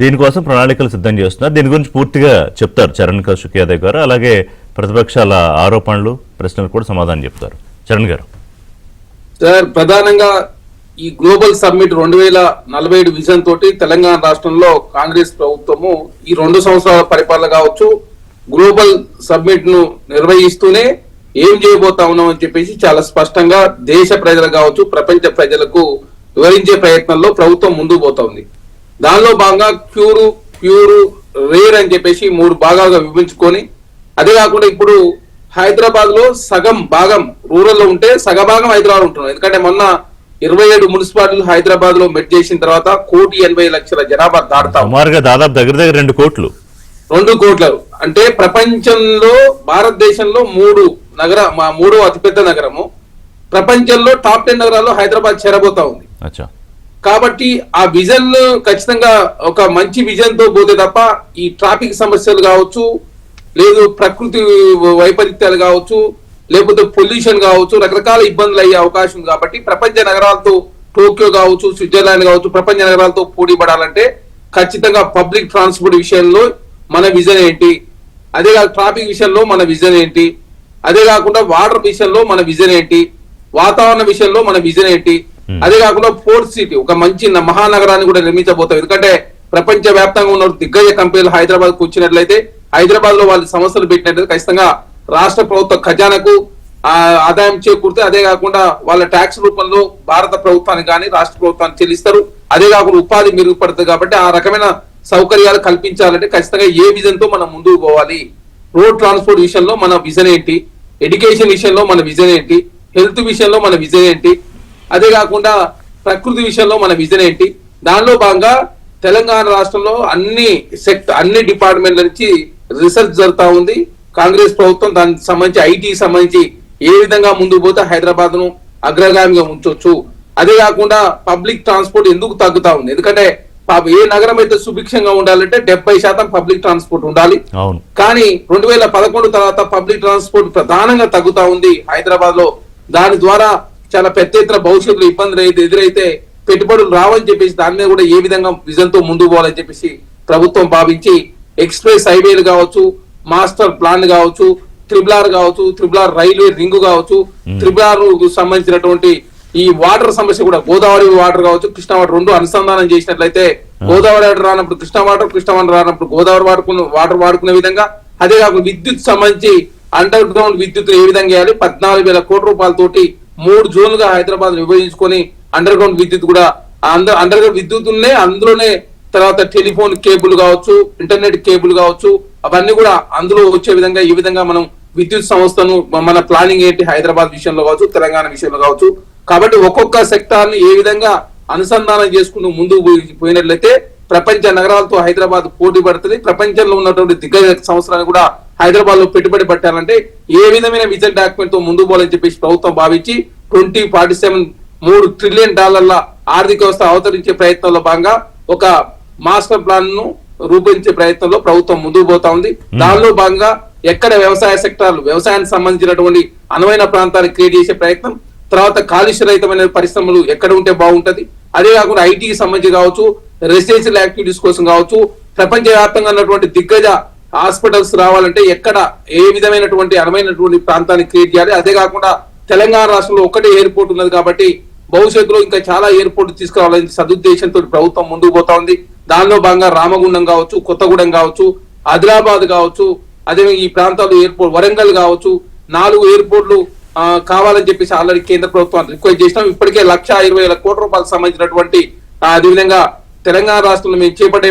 దీనికోసం ప్రణాళికలు సిద్ధం చేస్తున్నారు. దీని గురించి పూర్తిగా చెప్తారు చరణ్ కౌశిక్ యాదవ్ గారు. అలాగే ప్రతిపక్షాల ఆరోపణలు, ప్రశ్నలు కూడా సమాధానం చెప్తారు. చరణ్ గారు. సార్, ప్రధానంగా ఈ గ్లోబల్ సమ్మిట్ 2047 విజన్ తోటి తెలంగాణ రాష్ట్రంలో కాంగ్రెస్ ప్రభుత్వము ఈ 2 సంవత్సరాల పరిపాలన కావచ్చు, గ్లోబల్ సమ్మిట్ ను నిర్వహిస్తూనే ఏం చేయబోతా ఉన్నాం అని చెప్పేసి చాలా స్పష్టంగా దేశ ప్రజలు కావచ్చు, ప్రపంచ ప్రజలకు వివరించే ప్రయత్నంలో ప్రభుత్వం ముందుకు పోతా ఉంది. దానిలో భాగంగా ప్యూరు, రేర్ అని చెప్పేసి 3 భాగాలుగా విభజించుకొని, అదే కాకుండా ఇప్పుడు హైదరాబాద్ లో సగం భాగం రూరల్ లో ఉంటే సగభాగం హైదరాబాద్ ఉంటున్నారు. ఎందుకంటే మొన్న 27 మున్సిపాలిటీలు హైదరాబాద్ లో మెట్ చేసిన తర్వాత 1,80,00,000 జనాభా దాటుతాం. సుమారుగా దాదాపు దగ్గర 2 కోట్లు. 2 కోట్లు అంటే ప్రపంచంలో, భారతదేశంలో 3వ అతిపెద్ద నగరము, ప్రపంచంలో టాప్ 10 నగరాల్లో హైదరాబాద్ చేరబోతా ఉంది. కాబట్టి ఆ విజన్ ఖచ్చితంగా ఒక మంచి విజన్ తో పోతే తప్ప ఈ ట్రాఫిక్ సమస్యలు కావచ్చు, లేదు ప్రకృతి వైపరీత్యాలు కావచ్చు, లేకపోతే పొల్యూషన్ కావచ్చు, రకరకాల ఇబ్బందులు అయ్యే అవకాశం ఉంది. కాబట్టి ప్రపంచ నగరాలతో, టోక్యో కావచ్చు, స్విట్జర్లాండ్ కావచ్చు, ప్రపంచ నగరాలతో పోటీ పడాలంటే ఖచ్చితంగా పబ్లిక్ ట్రాన్స్పోర్ట్ విషయంలో మన విజన్ ఏంటి, అదే కాదు ట్రాఫిక్ విషయంలో మన విజన్ ఏంటి, అదే కాకుండా వాటర్ విషయంలో మన విజన్ ఏంటి, వాతావరణ విషయంలో మన విజన్ ఏంటి, అదే కాకుండా పోర్ట్ సిటీ ఒక మంచి మహానగరాన్ని కూడా నిర్మించబోతాం. ఎందుకంటే ప్రపంచ వ్యాప్తంగా ఉన్న దిగ్గజ కంపెనీలు హైదరాబాద్ కు వచ్చినట్లయితే, హైదరాబాద్ లో వాళ్ళు సమస్యలు పెట్టినట్లయితే ఖచ్చితంగా రాష్ట్ర ప్రభుత్వ ఖజానాకు ఆదాయం చేకూరితే, అదే కాకుండా వాళ్ళ ట్యాక్స్ రూపంలో భారత ప్రభుత్వానికి కానీ రాష్ట్ర ప్రభుత్వానికి చెల్లిస్తారు. అదే కాకుండా ఉపాధి మెరుగుపడుతుంది. కాబట్టి ఆ రకమైన సౌకర్యాలు కల్పించాలంటే ఖచ్చితంగా ఏ విజన్ తో మనం ముందుకు పోవాలి, రోడ్ ట్రాన్స్పోర్ట్ విషయంలో మన విజన్ ఏంటి, ఎడ్యుకేషన్ విషయంలో మన విజన్ ఏంటి, హెల్త్ విషయంలో మన విజన్ ఏంటి, అదే కాకుండా ప్రకృతి విషయంలో మన విజన్ ఏంటి. దానిలో భాగంగా తెలంగాణ రాష్ట్రంలో అన్ని డిపార్ట్మెంట్ల నుంచి రీసెర్చ్ జరుగుతా ఉంది. కాంగ్రెస్ ప్రభుత్వం దానికి సంబంధించి ఐటీ సంబంధించి ఏ విధంగా ముందుకు పోతే హైదరాబాద్ ను అగ్రగామిగా ఉంచవచ్చు. అదే కాకుండా పబ్లిక్ ట్రాన్స్పోర్ట్ ఎందుకు తగ్గుతా ఉంది, ఎందుకంటే ఏ నగరం అయితే సుభిక్షంగా ఉండాలంటే 70% పబ్లిక్ ట్రాన్స్పోర్ట్ ఉండాలి. కానీ 2011 తర్వాత పబ్లిక్ ట్రాన్స్పోర్ట్ ప్రధానంగా తగ్గుతా ఉంది హైదరాబాద్ లో. దాని ద్వారా చాలా పెద్ద ఎత్తున భవిష్యత్తులో ఇబ్బందులు ఎదురైతే పెట్టుబడులు రావని చెప్పేసి దాని మీద కూడా ఏ విధంగా విజన్ తో ముందుకు పోవాలని చెప్పేసి ప్రభుత్వం భావించి ఎక్స్ప్రెస్ హైవేలు కావచ్చు, మాస్టర్ ప్లాన్ కావచ్చు, త్రిబుల్ కావచ్చు, త్రిబుల్ రైల్వే రింగ్ కావచ్చు, త్రిబుల్ సంబంధించినటువంటి ఈ వాటర్ సమస్య కూడా గోదావరి వాటర్ కావచ్చు, కృష్ణా వాటర్ రెండు అనుసంధానం చేసినట్లయితే గోదావరి వాటర్ రానప్పుడు కృష్ణా వాటర్ రానప్పుడు గోదావరి వాటర్ వాడుకునే విధంగా, అదే కాకుండా విద్యుత్ సంబంధించి అండర్ గ్రౌండ్ విద్యుత్ ఏ విధంగా చేయాలి, 14,000 కోట్ల రూపాయలతోటి 3 జోన్లుగా హైదరాబాద్ విభజించుకొని అండర్ గ్రౌండ్ విద్యుత్ కూడా అండర్ గ్రౌండ్ విద్యుత్ అందులోనే తర్వాత టెలిఫోన్ కేబుల్ కావచ్చు, ఇంటర్నెట్ కేబుల్ కావచ్చు, అవన్నీ కూడా అందులో వచ్చే విధంగా ఈ విధంగా మనం విద్యుత్ సంస్థను మన ప్లానింగ్ ఏంటి హైదరాబాద్ విషయంలో కావచ్చు, తెలంగాణ విషయంలో కావచ్చు. కాబట్టి ఒక్కొక్క సెక్టార్ ని ఏ విధంగా అనుసంధానం చేసుకుంటూ ముందుకు పోయినట్లయితే ప్రపంచ నగరాలతో హైదరాబాద్ పోటీ పడుతుంది. ప్రపంచంలో ఉన్నటువంటి దిగ్గజ సంస్థలను కూడా హైదరాబాద్ లో పెట్టుబడి పెట్టాలంటే ఏ విధమైన విజన్ డాక్యుమెంట్ తో ముందుకు పోవాలని చెప్పేసి ప్రభుత్వం భావించి 2047 $3 ట్రిలియన్ ఆర్థిక వ్యవస్థ అవతరించే ప్రయత్నంలో భాగంగా ఒక మాస్టర్ ప్లాన్ ను రూపొందించే ప్రయత్నంలో ప్రభుత్వం ముందుకు పోతా ఉంది. దానిలో భాగంగా ఎక్కడ వ్యవసాయ సెక్టార్లు, వ్యవసాయానికి సంబంధించినటువంటి అనువైన ప్రాంతాన్ని క్రియేట్ చేసే ప్రయత్నం, తర్వాత కాలుష్య రహితమైన పరిశ్రమలు ఎక్కడ ఉంటే బాగుంటది, అదే కాకుండా ఐటీకి సంబంధించి కావచ్చు, రెసిడెన్షియల్ యాక్టివిటీస్ కోసం కావచ్చు, ప్రపంచ వ్యాప్తంగా ఉన్నటువంటి దిగ్గజ హాస్పిటల్స్ రావాలంటే ఎక్కడ ఏ విధమైనటువంటి అనువైనటువంటి ప్రాంతాన్ని క్రియేట్ చేయాలి. అదే కాకుండా తెలంగాణ రాష్ట్రంలో ఒకటే ఎయిర్పోర్ట్ ఉన్నది కాబట్టి భవిష్యత్తులో ఇంకా చాలా ఎయిర్పోర్ట్ తీసుకురావాలని సదుద్దేశంతో ప్రభుత్వం ముందుకు పోతా ఉంది. దానిలో భాగంగా రామగుండం కావచ్చు, కొత్తగూడెం కావచ్చు, ఆదిలాబాద్ కావచ్చు, అదే ఈ ప్రాంతాల్లో ఎయిర్పోర్ట్ వరంగల్ కావచ్చు, 4 ఎయిర్పోర్ట్లు కావాలని చెప్పేసి ఆల్రెడీ కేంద్ర ప్రభుత్వాన్ని రిక్వెస్ట్ చేసినాం. ఇప్పటికే 1,20,000 కోట్ల రూపాయలకు సంబంధించినటువంటి అదేవిధంగా తెలంగాణ రాష్ట్రంలో మేము చేపట్టే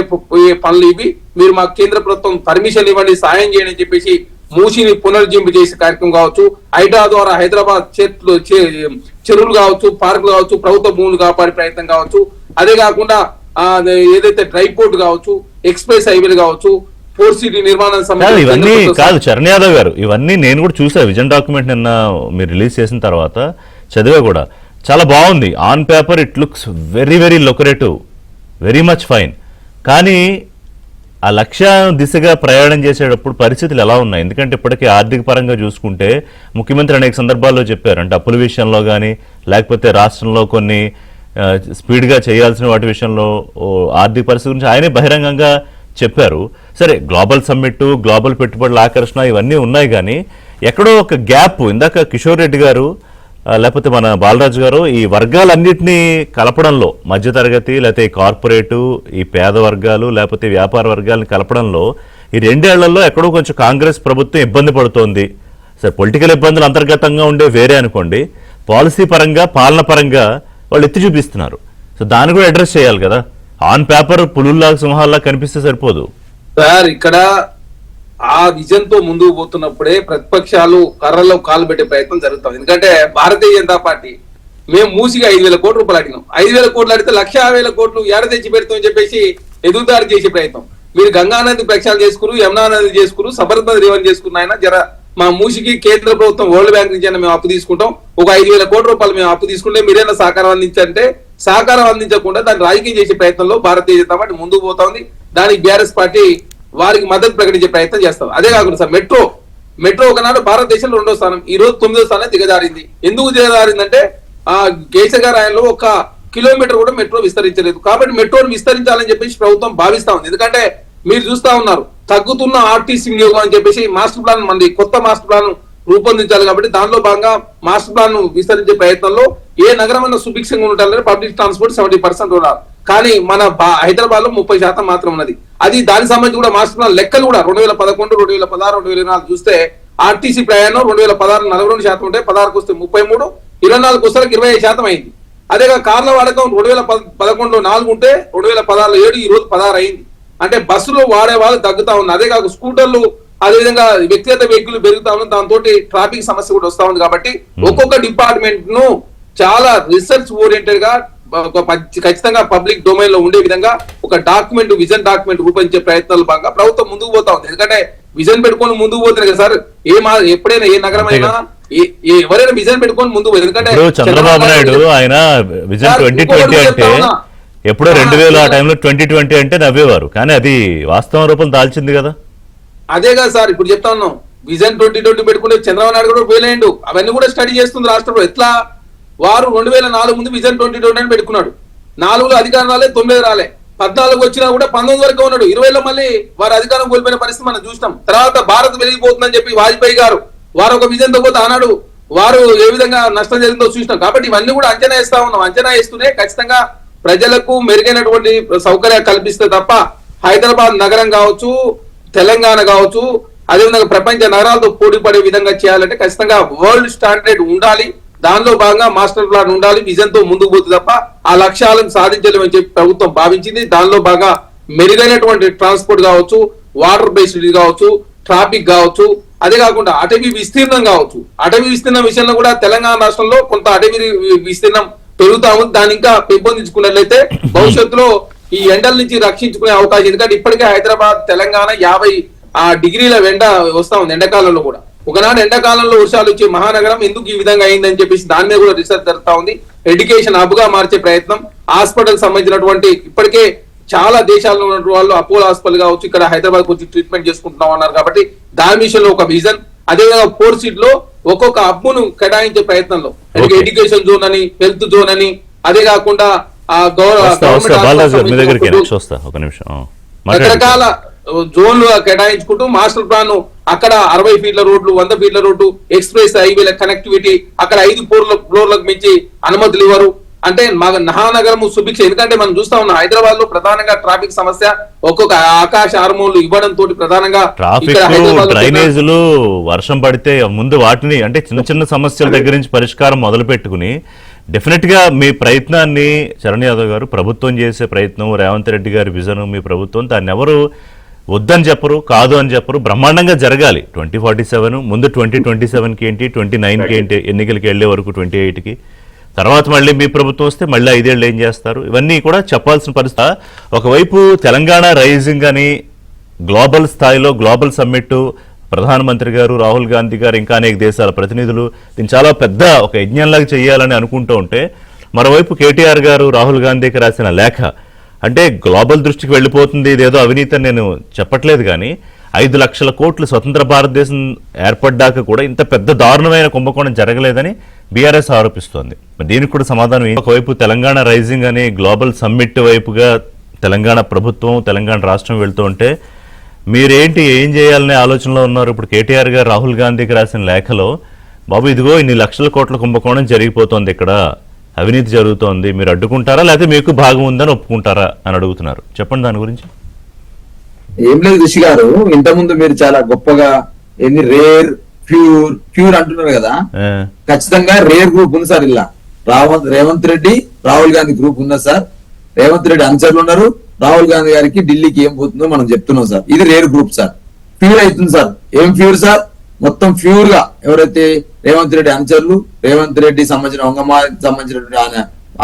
పనులు ఇవి, మీరు మాకు కేంద్ర ప్రభుత్వం పర్మిషన్ ఇవ్వండి, సాయం చేయండి అని చెప్పేసి మూసిని పునర్జింపు చేసే కార్యక్రమం కావచ్చు, ఐటా ద్వారా హైదరాబాద్ చెరువులు కావచ్చు, పార్కులు కావచ్చు, ప్రభుత్వ భూములు కాపాడే ప్రయత్నం కావచ్చు, అదే కాకుండా ఏదైతే డ్రై పోర్ట్ కావచ్చు, ఎక్స్ప్రెస్ హైవేలు కావచ్చు, పోర్ట్ సిటీ నిర్మాణం ఇవన్నీ కాదు చరణ్ యాదవ్ గారు, ఇవన్నీ నేను కూడా చూసా. విజన్ డాక్యుమెంట్ నిన్న మీరు రిలీజ్ చేసిన తర్వాత చదివా కూడా, చాలా బాగుంది. On paper it looks very very lucrative, very much fine. కానీ ఆ లక్ష్య దిశగా ప్రయాణం చేసేటప్పుడు పరిస్థితులు ఎలా ఉన్నాయి? ఎందుకంటే ఇప్పటికీ ఆర్థిక పరంగా చూసుకుంటే ముఖ్యమంత్రి అనేక సందర్భాల్లో చెప్పారు, అంటే అప్పుల విషయంలో కానీ లేకపోతే రాష్ట్రంలో కొన్ని స్పీడ్గా చేయాల్సిన వాటి విషయంలో ఆర్థిక పరిస్థితి గురించి ఆయనే బహిరంగంగా చెప్పారు. సరే, గ్లోబల్ సమ్మిట్, గ్లోబల్ పెట్టుబడుల ఆకర్షణ ఇవన్నీ ఉన్నాయి, కానీ ఎక్కడో ఒక గ్యాప్. ఇందాక కిషోర్ రెడ్డి గారు లేకపోతే మన బాలరాజు గారు ఈ వర్గాలన్నింటినీ కలపడంలో, మధ్యతరగతి లేకపోతే కార్పొరేటు, ఈ పేద వర్గాలు లేకపోతే వ్యాపార వర్గాలను కలపడంలో ఈ 2 ఏళ్లలో ఎక్కడో కొంచెం కాంగ్రెస్ ప్రభుత్వం ఇబ్బంది పడుతోంది. సరే, పొలిటికల్ ఇబ్బందులు అంతర్గతంగా ఉండే వేరే అనుకోండి, పాలసీ పరంగా పాలన పరంగా వాళ్ళు ఎత్తి చూపిస్తున్నారు. సో దాన్ని కూడా అడ్రస్ చేయాలి కదా. ఆన్ పేపర్ పులుల్లా సింహాల్లా కనిపిస్తే సరిపోదు సార్. ఇక్కడ ఆ విజన్ తో ముందుకు పోతున్నప్పుడే ప్రతిపక్షాలు కర్రలో కాలు పెట్టే ప్రయత్నం జరుగుతుంది. ఎందుకంటే భారతీయ జనతా పార్టీ మేము మూసిగా 5,000 కోట్ల రూపాయలు అడిగినాం. 5,000 కోట్లు అడిగితే 1,50,000 కోట్లు ఏడ తెచ్చి పెడతామని చెప్పేసి ఎదుగుదారి చేసే ప్రయత్నం. మీరు గంగానది ప్రక్షాళన చేసుకున్నారు, యమునా నది చేసుకున్నారు, సబర్మతి రివర్ చేసుకున్న ఆయన జర మా మూసికి కేంద్ర ప్రభుత్వం వరల్డ్ బ్యాంక్ నుంచి మేము అప్పు తీసుకుంటాం, ఒక 5,000 కోట్ల రూపాయలు మేము అప్పు తీసుకుంటే మీరేనా సహకారం అందించంటే సహకారం అందించకుండా దాన్ని రాజకీయం చేసే ప్రయత్నంలో భారతీయ జనతా పార్టీ ముందుకు పోతా ఉంది. దానికి బీఆర్ఎస్ పార్టీ వారికి మద్దతు ప్రకటించే ప్రయత్నం చేస్తాం. అదే కాకుండా సార్ మెట్రో ఒకనాడు భారతదేశంలో 2వ స్థానం, ఈ రోజు 9వ స్థానం దిగజారింది. ఎందుకు దిగజారిందంటే కేసీఆర్ ఆయనలో 1 కిలోమీటర్ కూడా మెట్రో విస్తరించలేదు. కాబట్టి మెట్రోను విస్తరించాలని చెప్పేసి ప్రభుత్వం భావిస్తా ఉంది. ఎందుకంటే మీరు చూస్తా ఉన్నారు తగ్గుతున్న ఆర్టీసీ వినియోగం అని చెప్పేసి మాస్టర్ ప్లాన్, మంది కొత్త మాస్టర్ ప్లాన్ రూపొందించాలి. కాబట్టి దానిలో భాగంగా మాస్టర్ ప్లాన్ విస్తరించే ప్రయత్నంలో ఏ నగరమైనా సుభిక్షంగా ఉండాలంటే పబ్లిక్ ట్రాన్స్పోర్ట్ 70% ఉండాలి. కానీ మన హైదరాబాద్ లో 30% మాత్రం ఉన్నది. అది దానికి సంబంధించి కూడా మాస్టర్ ప్లాన్ లెక్కలు కూడా 2011, 2016, 2024 చూస్తే ఆర్టీసీ ప్రయాణం 2016 42% ఉంటే 16కు వస్తే 33, 24కు వస్తే 25% అయింది. అదేగా కార్ల వాడకం 2011లో 4 ఉంటే 2016లో 7, ఈ రోజు 16 అయింది. అంటే బస్సులు వాడే వాళ్ళు తగ్గుతా ఉన్నారు. అదే కాక స్కూటర్లు అదేవిధంగా వ్యక్తిగత వెహికల్ పెరుగుతా ఉంది. దాంతో ట్రాఫిక్ సమస్య కూడా వస్తా ఉంది. కాబట్టి ఒక్కొక్క డిపార్ట్మెంట్ ను చాలా రిసర్చ్ ఓరియంటెడ్ గా ఖచ్చితంగా పబ్లిక్ డొమైన్ లో ఉండే విధంగా ఒక విజన్ డాక్యుమెంట్ రూపొందించే ప్రయత్నాలు భాగంగా ప్రభుత్వం ముందుకు పోతా ఉంది. ఎందుకంటే విజన్ పెట్టుకొని ముందుకు పోతుంది కదా సార్. ఎప్పుడైనా ఏ నగరమైనా ఎవరైనా విజన్ పెట్టుకొని ముందుకు పోతుంది. ఎందుకంటే చంద్రబాబు నాయుడు ఆయన విజన్ 2020 అంటే ఎప్పుడో 2000 ఆ టైంలో 2020 అంటే నవ్వేవారు, కానీ అది వాస్తవ రూపం దాల్చింది కదా. అదే కదా సార్ ఇప్పుడు చెప్తా ఉన్నాం. విజన్ 2020 పెట్టుకుంటే చంద్రబాబు నాయుడు కూడా ఫెయిల్ అయ్యిండు. అవన్నీ కూడా స్టడీ చేస్తుంది రాష్ట్రంలో. ఎట్లా వారు 2004 ముందు విజన్ 2020 అని పెట్టుకున్నాడు. 4లో అధికారం రాలే, 9 రాలే, 14 వచ్చినా కూడా 19 వరకు ఉన్నాడు. 20లో మళ్ళీ వారు అధికారం కోల్పోయిన పరిస్థితి మనం చూసినాం. తర్వాత భారత్ వెలిగిపోతుందని చెప్పి వాజ్పేయి గారు వారు ఒక విజన్ తో పోతే ఆనాడు వారు ఏ విధంగా నష్టం జరిగిందో చూసినాం. కాబట్టి ఇవన్నీ కూడా అంచనా వేస్తా ఉన్నాం. అంచనా వేస్తూనే ఖచ్చితంగా ప్రజలకు మెరుగైనటువంటి సౌకర్యాలు కల్పిస్తే తప్ప హైదరాబాద్ నగరం కావచ్చు, తెలంగాణ కావచ్చు, అదేవిధంగా ప్రపంచ నగరాలతో పోటీ పడే విధంగా చేయాలంటే ఖచ్చితంగా వరల్డ్ స్టాండర్డ్ ఉండాలి. దానిలో భాగంగా మాస్టర్ ప్లాన్ ఉండాలి. విజన్ తో ముందుకు పోతుంది తప్ప ఆ లక్ష్యాలను సాధించలేమని చెప్పి ప్రభుత్వం భావించింది. దానిలో భాగంగా మెరుగైనటువంటి ట్రాన్స్పోర్ట్ కావచ్చు, వాటర్ బేస్డ్ కావచ్చు, ట్రాఫిక్ కావచ్చు, అదే కాకుండా అటవీ విస్తీర్ణం కావచ్చు. అటవీ విస్తీర్ణం విషయంలో కూడా తెలంగాణ రాష్ట్రంలో కొంత అటవీ విస్తీర్ణం పెరుగుతా ఉంది. దాన్ని ఇంకా పెంపొందించుకున్నట్లయితే భవిష్యత్తులో ఈ ఎండల నుంచి రక్షించుకునే అవకాశం. ఎందుకంటే ఇప్పటికే హైదరాబాద్, తెలంగాణ 50 డిగ్రీల ఎండ వస్తా ఉంది ఎండాకాలంలో కూడా. ఒకనాడు ఎండాకాలంలో వర్షాలు వచ్చే మహానగరం ఎందుకు ఈ విధంగా అయిందని చెప్పేసి దాని మీద కూడా రీసెర్చ్ జరుగుతా ఉంది. ఎడ్యుకేషన్ హబ్ గా మార్చే ప్రయత్నం, హాస్పిటల్ సంబంధించినటువంటి ఇప్పటికే చాలా దేశాల్లో ఉన్న వాళ్ళు అపోలో హాస్పిటల్ కావచ్చు, ఇక్కడ హైదరాబాద్ వచ్చి ట్రీట్మెంట్ చేసుకుంటున్నాం అన్నారు. కాబట్టి దాని విషయంలో ఒక విజన్, అదేవిధంగా 4 సీట్ లో ఒక్కొక్క హబ్బును కేటాయించే ప్రయత్నంలో ఎడ్యుకేషన్ జోన్ అని, హెల్త్ జోన్ అని, అదే కాకుండా రకరకాల జోన్లు కేటాయించుకుంటూ మాస్టర్ ప్లాన్ అక్కడ 60 ఫీట్ల రోడ్లు, 100 ఫీట్ల రోడ్డు, ఎక్స్ప్రెస్ హైవేల కనెక్టివిటీ, అక్కడ 5 ఫ్లోర్లకు మించి అనుమతులు ఇవ్వరు. అంటే మహానగరము సుభిక్ష. ఎందుకంటే మనం చూస్తా ఉన్నాం హైదరాబాద్ లో ప్రధానంగా ట్రాఫిక్ సమస్య. ఒక్కొక్క ఆకాశ హార్మోన్లు ఇవ్వడం తోటి ప్రధానంగా డ్రైనేజీలు వర్షం పడితే ముందు వాటిని అంటే చిన్న చిన్న సమస్యల దగ్గర నుంచి పరిష్కారం మొదలు పెట్టుకుని డెఫినెట్ గా మీ ప్రయత్నాన్ని చరణ్ యాదవ్ గారు ప్రభుత్వం చేసే ప్రయత్నం, రేవంత్ రెడ్డి గారి విజన్, మీ ప్రభుత్వం దాన్ని ఎవరు వద్దని చెప్పరు, కాదు అని చెప్పరు. బ్రహ్మాండంగా జరగాలి. 2047 ముందు 2027కి ఏంటి, 29కి ఏంటి, ఎన్నికలకి వెళ్లే వరకు 28కి, తర్వాత మళ్ళీ మీ ప్రభుత్వం వస్తే మళ్ళీ 5 ఏళ్ళు ఏం చేస్తారు, ఇవన్నీ కూడా చెప్పాల్సిన పరిస్థితి. ఒకవైపు తెలంగాణ రైజింగ్ అని గ్లోబల్ స్థాయిలో గ్లోబల్ సమ్మిట్, ప్రధానమంత్రి గారు, రాహుల్ గాంధీ గారు, ఇంకా అనేక దేశాల ప్రతినిధులు దీన్ని చాలా పెద్ద ఒక యజ్ఞంలాగా చేయాలని అనుకుంటూ ఉంటే, మరోవైపు కేటీఆర్ గారు రాహుల్ గాంధీకి రాసిన లేఖ అంటే గ్లోబల్ దృష్టికి వెళ్ళిపోతుంది, ఇదేదో అవినీతి నేను చెప్పట్లేదు, కానీ 5 లక్షల కోట్లు స్వతంత్ర భారతదేశం ఏర్పడ్డాక కూడా ఇంత పెద్ద దారుణమైన కుంభకోణం జరగలేదని బీఆర్ఎస్ ఆరోపిస్తోంది. దీనికి కూడా సమాధానం ఒకవైపు తెలంగాణ రైజింగ్ అనే గ్లోబల్ సమ్మిట్ వైపుగా తెలంగాణ ప్రభుత్వం, తెలంగాణ రాష్ట్రం వెళ్తూ ఉంటే మీరేంటి, ఏం చేయాలనే ఆలోచనలో ఉన్నారు. ఇప్పుడు కేటీఆర్ గారు రాహుల్ గాంధీకి రాసిన లేఖలో, బాబు ఇదిగో ఇన్ని లక్షల కోట్ల కుంభకోణం జరిగిపోతోంది, ఇక్కడ అవినీతి జరుగుతోంది, మీరు అడ్డుకుంటారా లేకపోతే మీకు భాగం ఉందని ఒప్పుకుంటారా అని అడుగుతున్నారు. చెప్పండి దాని గురించి. ఏం లేదు ఋషి గారు, ఇంతకుముందు మీరు చాలా గొప్పగా ఏంది రేర్ ప్యూర్ అంటున్నారు కదా. ఖచ్చితంగా రేర్ గ్రూప్ ఉంది సార్. ఇలా రేవంత్ రెడ్డి, రాహుల్ గాంధీ గ్రూప్ ఉందా సార్? రేవంత్ రెడ్డి అనుచరులు ఉన్నారు. రాహుల్ గాంధీ గారికి ఢిల్లీకి ఏం పోతుందో మనం చెప్తున్నాం సార్. ఇది రేర్ గ్రూప్ సార్. ప్యూర్ అవుతుంది సార్. ఏం ప్యూర్ సార్? మొత్తం ప్యూర్ గా ఎవరైతే రేవంత్ రెడ్డి అనుచరులు, రేవంత్ రెడ్డి సంబంధించిన వంగమాకి సంబంధించినటువంటి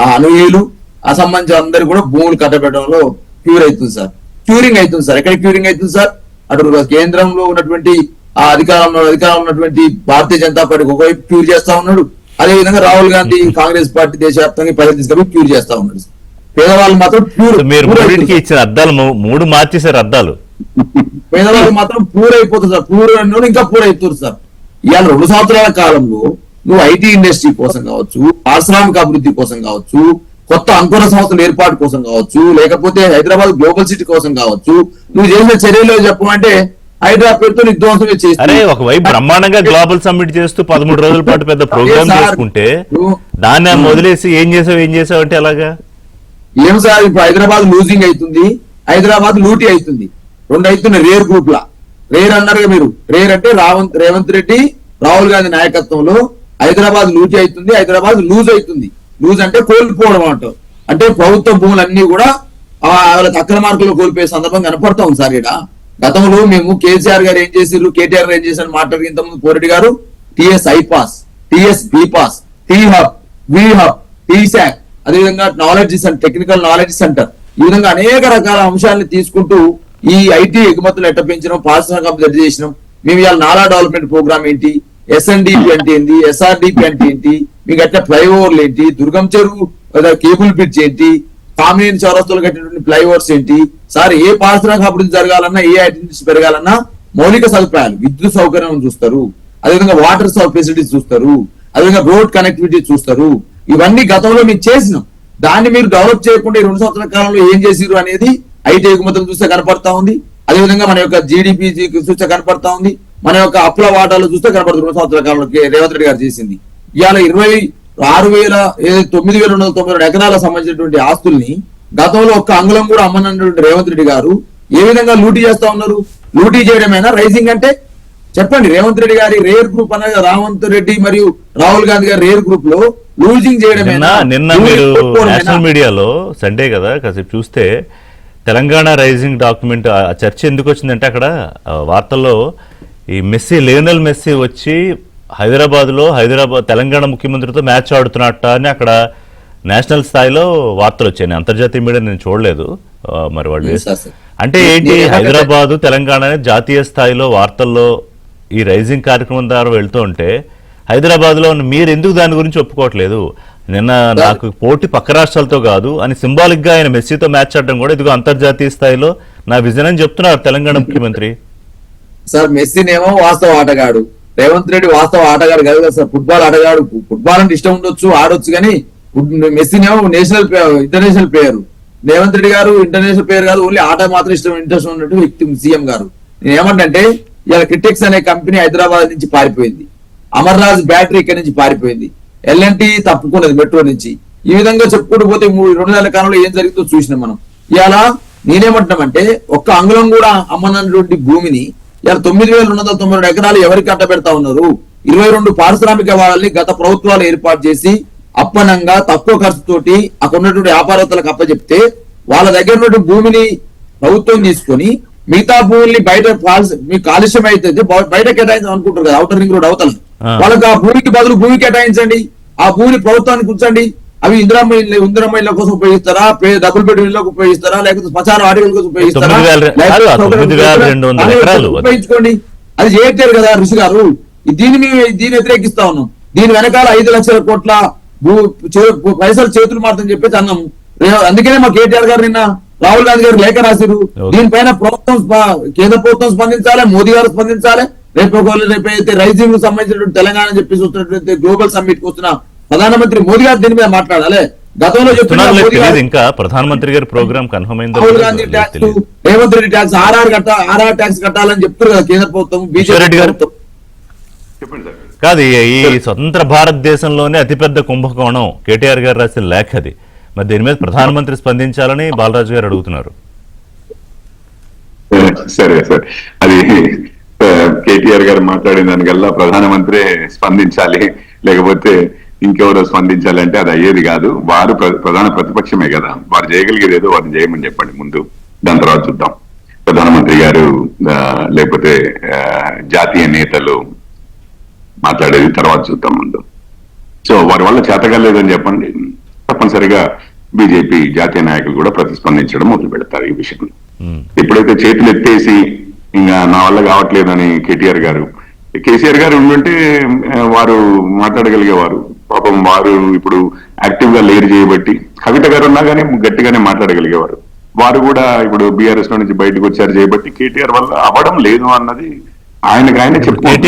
ఆ అనుయులు, ఆ సంబంధించిన అందరు కూడా భూములు కట్టబెట్టడంలో ప్యూర్ అవుతుంది సార్. క్యూరింగ్ అవుతుంది సార్. ఎక్కడ క్యూరింగ్ అవుతుంది సార్? అటు కేంద్రంలో ఉన్నటువంటి ఆ అధికారంలో ఉన్నటువంటి భారతీయ జనతా పార్టీకి ఒకవైపు క్యూర్ చేస్తా ఉన్నాడు. అదే విధంగా రాహుల్ గాంధీ కాంగ్రెస్ పార్టీ దేశవ్యాప్తంగా ప్రజలు తీసుకొని క్యూర్ చేస్తా ఉన్నాడు. పేదవాళ్ళు మాత్రం ప్యూర్, ఇచ్చిన అద్దాలు 3 మార్చేశారు అద్దాలు. పేదవాళ్ళు మాత్రం పూర్ అయిపోతుంది సార్. పూర్ అన్న ఇంకా పూర్ అయిపోతుంది సార్. ఇవాళ 2 సంవత్సరాల కాలంలో నువ్వు ఐటీ ఇండస్ట్రీ కోసం కావచ్చు, పారిశ్రామిక అభివృద్ధి కోసం కావచ్చు, కొత్త అంకుర సంస్థల ఏర్పాటు కోసం కావచ్చు, లేకపోతే హైదరాబాద్ గ్లోబల్ సిటీ కోసం కావచ్చు, నువ్వు చేసిన చర్యలు చెప్పమంటే హైదరాబాద్ పేరుతో విధ్వంసమే చేసి అరే ఒకవైపు బ్రహ్మాండంగా గ్లోబల్ సమ్మిట్ చేస్తూ 13 రోజుల పాటు పెద్ద ప్రోగ్రామ్ చేసుకుంటే దాన్ని వదిలేసి ఏం చేసావు అంటే అలాగా ఏం సార్ ఇప్పుడు హైదరాబాద్ లూజింగ్ అవుతుంది, హైదరాబాద్ లూటీ అవుతుంది, రెండు అవుతున్నాయి రేర్ గ్రూప్ లా. రేర్ అన్నారుగా మీరు, రేర్ అంటే రేవంత్ రెడ్డి రాహుల్ గాంధీ నాయకత్వంలో హైదరాబాద్ లూటీ అవుతుంది, హైదరాబాద్ లూజ్ అవుతుంది. లూజ్ అంటే కోల్పోవడం అంటారు, అంటే ప్రభుత్వ భూములన్నీ కూడా వాళ్ళకి అక్రమార్కులు కోల్పోయే సందర్భం కనపడతా ఉంది సార్. ఇక్కడ గతంలో మేము కేసీఆర్ గారు ఏం చేసారు, కేటీఆర్ గారు ఏం చేశారు మాట్లాడి ఇంతకుముందు Koreddy garu TS iPASS, TS bPASS, T hub, V hub, టీశాక్, అదేవిధంగా knowledge centre, technical knowledge centre, ఈ విధంగా అనేక రకాల అంశాలను తీసుకుంటూ ఈ ఐటీ ఎగుమతులు ఎట్ట పెంచడం, పారిశ్రామిక ఎట్ట చేసినాం. మేము ఇవాళ నాలా డెవలప్మెంట్ ప్రోగ్రామ్ ఏంటి, ఎస్ఎన్డిపి అంటే ఏంటి, ఎస్ఆర్డిపి అంటే ఏంటి, మీకు అట్లా ఫ్లైఓవర్లు ఏంటి, దుర్గం చెరువు కేబుల్ బ్రిడ్జ్ ఏంటి, కామినేని చౌరస్తులు కట్టినటువంటి ఫ్లైఓవర్స్ ఏంటి సార్. ఏ పారిశ్రామిక అభివృద్ధి జరగాలన్నా, ఏ యాక్టివిటీస్ పెరగాలన్నా మౌలిక సదుపాయాలు, విద్యుత్ సౌకర్యం చూస్తారు, అదేవిధంగా వాటర్ ఫెసిలిటీస్ చూస్తారు, అదేవిధంగా రోడ్ కనెక్టివిటీ చూస్తారు. ఇవన్నీ గతంలో మీరు చేసినాం. దాన్ని మీరు డెవలప్ చేయకుండా ఈ 2 సంవత్సరాల కాలంలో ఏం చేసిరు అనేది ఐటీ ఎగుమతులు చూస్తే కనపడతా ఉంది. అదేవిధంగా మన యొక్క జీడిపి చూస్తే కనపడతా ఉంది, మన యొక్క అప్పుల వాటాలు చూస్తే కనపడుతుంది. 2 సంవత్సరాల కాలంలో రేవంత్ రెడ్డి గారు చేసింది. ఇవాళ 9,292 ఎకరాలకు సంబంధించినటువంటి ఆస్తుల్ని గతంలో ఒక్క అంగుళం కూడా అమ్మనటువంటి రేవంత్ రెడ్డి గారు ఏ విధంగా లూటీ చేస్తా ఉన్నారు. లూటీ చేయడమేనా రైజింగ్ అంటే? చెప్పండి. రేవంత్ రెడ్డి గారి రేర్ గ్రూప్ అనగా రేవంత్ రెడ్డి మరియు రాహుల్ గాంధీ గారి రేర్ గ్రూప్ లో లూజింగ్ చేయడమేనా? నిన్న మీరు నేషనల్ మీడియాలో సండే కదా కాసేపు చూస్తే తెలంగాణ రైజింగ్ డాక్యుమెంట్ చర్చ ఎందుకు వచ్చిందంటే అక్కడ వార్తల్లో ఈ లియోనెల్ మెస్సీ వచ్చి హైదరాబాద్ తెలంగాణ ముఖ్యమంత్రితో మ్యాచ్ ఆడుతున్నట్ట అని అక్కడ నేషనల్ స్థాయిలో వార్తలు వచ్చాయి. అంతర్జాతీయ మీడియా నేను చూడలేదు. మరి వాళ్ళు అంటే ఏంటి, హైదరాబాదు తెలంగాణ జాతీయ స్థాయిలో వార్తల్లో ఈ రైజింగ్ కార్యక్రమం ద్వారా వెళ్తూ ఉంటే హైదరాబాద్ లో మీరు ఎందుకు దాని గురించి ఒప్పుకోవట్లేదు? నిన్న నాకు పోటీ పక్క రాష్ట్రాలతో కాదు అని సింబాలిక్ గా ఆయన మెస్సీతో మ్యాచ్ ఆడడం కూడా ఇదిగో అంతర్జాతీయ స్థాయిలో నా విజన్ అని చెప్తున్నారు తెలంగాణ ముఖ్యమంత్రి. సార్ మెస్సీనేమో వాస్తవ ఆటగాడు, రేవంత్ రెడ్డి వాస్తవ ఆటగాడు కాదు కదా సార్. ఫుట్బాల్ ఆటగాడు, ఫుట్బాల్ అంటే ఇష్టం ఉండొచ్చు, ఆడొచ్చు, కానీ మెస్సీనేమో ఇంటర్నేషనల్ ప్లేయర్. రేవంత్ రెడ్డి గారు ఇంటర్నేషనల్ ప్లేయర్ కాదు, ఓన్లీ ఆట మాత్రం ఇంట్రెస్ట్ ఉన్నట్టు వ్యక్తి సీఎం గారు. నేను ఏమంటే ఇలా క్రిటెక్స్ అనే కంపెనీ హైదరాబాద్ నుంచి పారిపోయింది, అమర్రాజ్ బ్యాటరీ ఇక్కడ నుంచి పారిపోయింది, ఎల్ఎన్టీ తప్పుకున్నది మెట్రో నుంచి. ఈ విధంగా చెప్పుకుంటూ పోతే 2 నెలల కాలంలో ఏం జరుగుతుందో చూసినాం మనం. ఇవాళ నేనేమంటున్నామంటే ఒక్క అంగుళం కూడా అమ్మనటువంటి భూమిని ఇలా 9,292 ఎకరాలు ఎవరికి అట్టబెడతా ఉన్నారు? 22 పారిశ్రామిక వాళ్ళని గత ప్రభుత్వాలు ఏర్పాటు చేసి అప్పనంగా తక్కువ ఖర్చుతోటి అక్కడ ఉన్నటువంటి వ్యాపారస్తులకు అప్పచెప్తే వాళ్ళ దగ్గర ఉన్నటువంటి భూమిని ప్రభుత్వం తీసుకొని మిగతా భూముల్ని బయట మీకు కాలుష్యం అయితే బయట కేటాయించాలి అనుకుంటారు కదా, అవుటర్ రింగ్ రోడ్ అవతల. వాళ్ళకి ఆ భూమికి బదులు భూమి కేటాయించండి, ఆ భూమిని ప్రభుత్వానికి ఉంచండి. అవి ఇందిరమ్మ ఇళ్ల కోసం ఉపయోగిస్తారా, డబుల్ బెడ్ ఇళ్లకు ఉపయోగిస్తారా, లేకపోతే శ్మశాన వాటికల కోసం ఉపయోగిస్తారా, ఉపయోగించుకోండి. అది చేయట్లేదు కదా ఋషి గారు. దీన్ని వ్యతిరేకిస్తా ఉన్నాం. దీని వెనకాల 5 లక్షల కోట్ల పైసలు చేతులు మాత్రం చెప్పేసి అన్నాం. అందుకనే మా కేటీఆర్ గారు నిన్న రాహుల్ గాంధీ గారు లేఖ రాశారు. దీనిపైన కేంద్ర ప్రభుత్వం స్పందించాలి, మోదీ గారు స్పందించాలి. రేపైతే రైజింగ్ సంబంధించినటువంటి తెలంగాణ చెప్పేసి వస్తున్నటువంటి గ్లోబల్ సమ్మిట్ కు వస్తున్న ప్రధానమంత్రి మోదీ గారు దీని మీద మాట్లాడాలి. గతంలో చెప్తున్నారు ఇంకా ప్రధానమంత్రి గారి ప్రోగ్రామ్ కన్ఫర్మ్ అయింది. Rahul Gandhi tax, Revanth Reddy tax, RR tax కట్టాలని చెప్తారు కదా కేంద్ర ప్రభుత్వం, బీజేపీ గారు. కాదు, ఈ స్వతంత్ర భారతదేశంలోనే అతిపెద్ద కుంభకోణం కేటీఆర్ గారు రాసిన లేఖ అది. మరి దీని మీద ప్రధానమంత్రి స్పందించాలని బాలరాజు గారు అడుగుతున్నారు. సరే సార్, అది కేటీఆర్ గారు మాట్లాడిన దానికల్లా ప్రధానమంత్రి స్పందించాలి, లేకపోతే ఇంకెవరో స్పందించాలి అంటే అది అయ్యేది కాదు. వారు ప్రధాన ప్రతిపక్షమే కదా, వారు చేయగలిగేది ఏదో వారిని చేయమని చెప్పండి ముందు, దాని తర్వాత చూద్దాం. ప్రధానమంత్రి గారు లేకపోతే జాతీయ నేతలు మాట్లాడేది తర్వాత చూద్దాం ముందు. సో వారి వల్ల చేతగలేదని చెప్పండి, తప్పనిసరిగా బీజేపీ జాతీయ నాయకులు కూడా ప్రతిస్పందించడం మొదలు పెడతారు ఈ విషయంలో. ఎప్పుడైతే చేతులు ఎత్తేసి ఇంకా నా వల్ల కావట్లేదని కేసీఆర్ గారు ఉండుంటే వారు మాట్లాడగలిగేవారు. పాపం వారు ఇప్పుడు యాక్టివ్ గా లేరు చేయబట్టి, కవిత గారు ఉన్నా కానీ గట్టిగానే మాట్లాడగలిగేవారు. వారు కూడా ఇప్పుడు బీఆర్ఎస్ లో నుంచి బయటకు వచ్చారు చేయబట్టి కేటీఆర్ వల్ల అవ్వడం లేదు అన్నది ఆయన చెప్పుకుంటారు.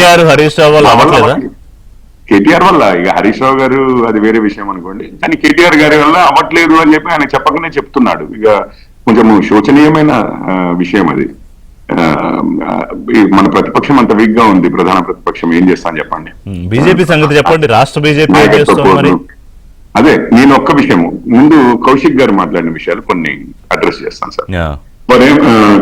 కేటీఆర్ వల్ల ఇక హరీష్ రావు గారు అది వేరే విషయం అనుకోండి, కానీ కేటీఆర్ గారి వల్ల అవ్వట్లేదు అని చెప్పి ఆయన చెప్పకనే చెప్తున్నాడు. ఇక కొంచెం శోచనీయమైన విషయం అది. మన ప్రతిపక్షం అంత వీక్ గా ఉంది, ప్రధాన ప్రతిపక్షం ఏం చేస్తాను చెప్పండి. బీజేపీ సంగతి చెప్పండి, రాష్ట్ర బీజేపీ ఏం చేస్తాం మరి? అదే నేను ఒక్క విషయము ముందు కౌశిక్ గారు మాట్లాడిన విషయాలు కొన్ని అడ్రస్ చేస్తాను సార్. మరేం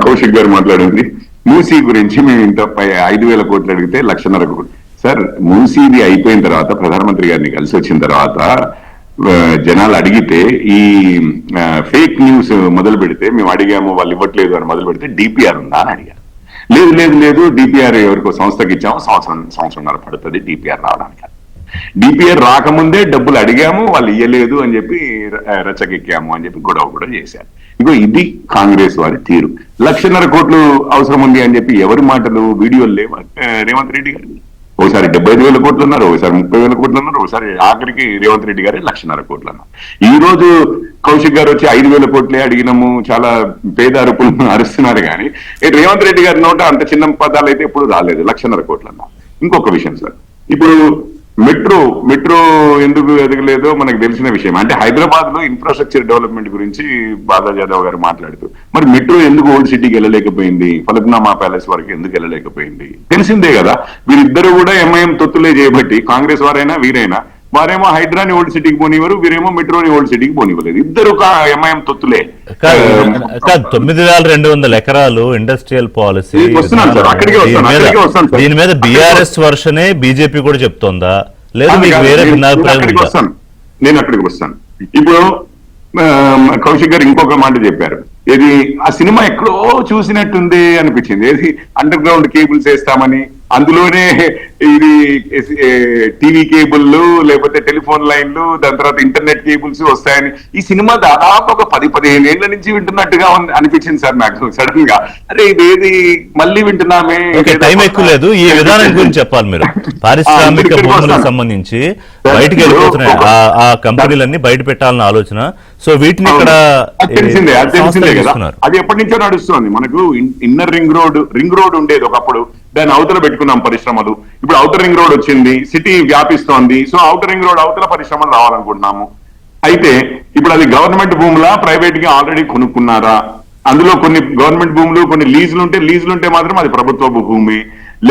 కౌశిక్ గారు మాట్లాడింది మూసీ గురించి, మేము ఇంత 5,000 కోట్లు అడిగితే 1,50,000 కోట్లు. సార్ మూసీది అయిపోయిన తర్వాత ప్రధానమంత్రి గారిని కలిసి వచ్చిన తర్వాత జనాలు అడిగితే ఈ ఫేక్ న్యూస్ మొదలు పెడితే, మేము అడిగాము వాళ్ళు ఇవ్వట్లేదు అని మొదలు పెడితే డిపిఆర్ ఉందా అని అడిగారు. లేదు లేదు లేదు, డిపిఆర్ ఎవరికో సంస్థకి ఇచ్చాము, సంవత్సరంన్నర పడుతుంది డిపిఆర్ రావడానికి. డిపిఆర్ రాకముందే డబ్బులు అడిగాము, వాళ్ళు ఇయ్యలేదు అని చెప్పి రచ్చకెక్కాము అని చెప్పి గొడవ కూడా చేశారు. ఇగో ఇది కాంగ్రెస్ వారి తీరు. 1,50,000 కోట్లు అవసరం ఉంది అని చెప్పి ఎవరి మాటలు వీడియోలు లేవు రేవంత్ రెడ్డి గారి. ఒకసారి 75,000 కోట్లు అన్నారు, ఒకసారి 30,000 కోట్లు అన్నారు, ఒకసారి ఆఖరికి రేవంత్ రెడ్డి గారే 1,50,000 కోట్లు అన్నారు. ఈ రోజు కౌశిక్ గారు వచ్చి 5,000 కోట్లే అడిగినాము, చాలా పేద అరుపులు అరుస్తున్నారు. కానీ రేవంత్ రెడ్డి గారి నోట అంత చిన్న పదాలు అయితే ఎప్పుడు రాలేదు, 1,50,000 కోట్లు అన్నారు. ఇంకొక విషయం సార్, ఇప్పుడు మెట్రో ఎందుకు ఎదగలేదో మనకు తెలిసిన విషయం. అంటే హైదరాబాద్ లో ఇన్ఫ్రాస్ట్రక్చర్ డెవలప్మెంట్ గురించి బాలా జాదవ్ గారు మాట్లాడుతూ, మరి మెట్రో ఎందుకు ఓల్డ్ సిటీకి వెళ్ళలేకపోయింది, ఫలక్నామా ప్యాలెస్ వరకు ఎందుకు వెళ్ళలేకపోయింది తెలిసిందే కదా. వీరిద్దరు కూడా ఎంఐఎం తొత్తులే చేయబట్టి, కాంగ్రెస్ వారైనా వీరైనా, వారేమో హైడ్రాని ఓల్డ్ సిటీకి పోనివ్వరు, వీరేమో మెట్రోని ఓల్డ్ సిటీకి పోనివ్వలేదు. ఇద్దరు ఎంఐఎం తొత్తులే. 9,200 ఎకరాలు ఇండస్ట్రియల్ పాలసీ, దీని మీద బీఆర్ఎస్ వర్షనే బీజేపీ కూడా చెప్తోందా, లేదా మీకు వేరే భిన్నాభిప్రాయం? నేను అక్కడికి వస్తాను. ఇప్పుడు కౌశిక్ గారు ఇంకొక మాట చెప్పారు, ఏది ఆ సినిమా ఎక్కడో చూసినట్టుంది అనిపించింది. ఏది అండర్ గ్రౌండ్ కేబుల్స్ వేస్తామని, అందులోనే ఇది టీవీ కేబుల్లు లేకపోతే టెలిఫోన్ లైన్లు, దాని తర్వాత ఇంటర్నెట్ కేబుల్స్ వస్తాయని ఈ సినిమా దాదాపు ఒక 10-15 ఏళ్ల నుంచి వింటున్నట్టుగా అనిపించింది సార్ నాకు సడన్ గా. అరే ఇదేది మళ్ళీ వింటున్నామే. టైం ఎక్కువ లేదు, ఈ విధానం గురించి చెప్పాలి మీరు. పారిశ్రామిక భూములకు సంబంధించి బయటకు వెళ్ళిపోతున్నాయి ఆ కంపెనీలన్నీ, బయట పెట్టాలన్న ఆలోచన. సో వీటిని ఇక్కడ తెలిసిందే కదా, అది ఎప్పటి నుంచో నడుస్తుంది. మనకు ఇన్నర్ రింగ్ రోడ్ ఉండేది ఒకప్పుడు, దాని అవతల పెట్టుకున్నాం పరిశ్రమలు. ఇప్పుడు ఔటర్ రింగ్ రోడ్ వచ్చింది, సిటీ వ్యాపిస్తోంది. సో ఔటర్ రింగ్ రోడ్ అవతల పరిశ్రమలు రావాలనుకుంటున్నాము. అయితే ఇప్పుడు అది గవర్నమెంట్ భూములా, ప్రైవేట్ గా ఆల్రెడీ కొనుక్కున్నారా? అందులో కొన్ని గవర్నమెంట్ భూములు, కొన్ని లీజులు ఉంటే మాత్రం అది ప్రభుత్వ భూమి.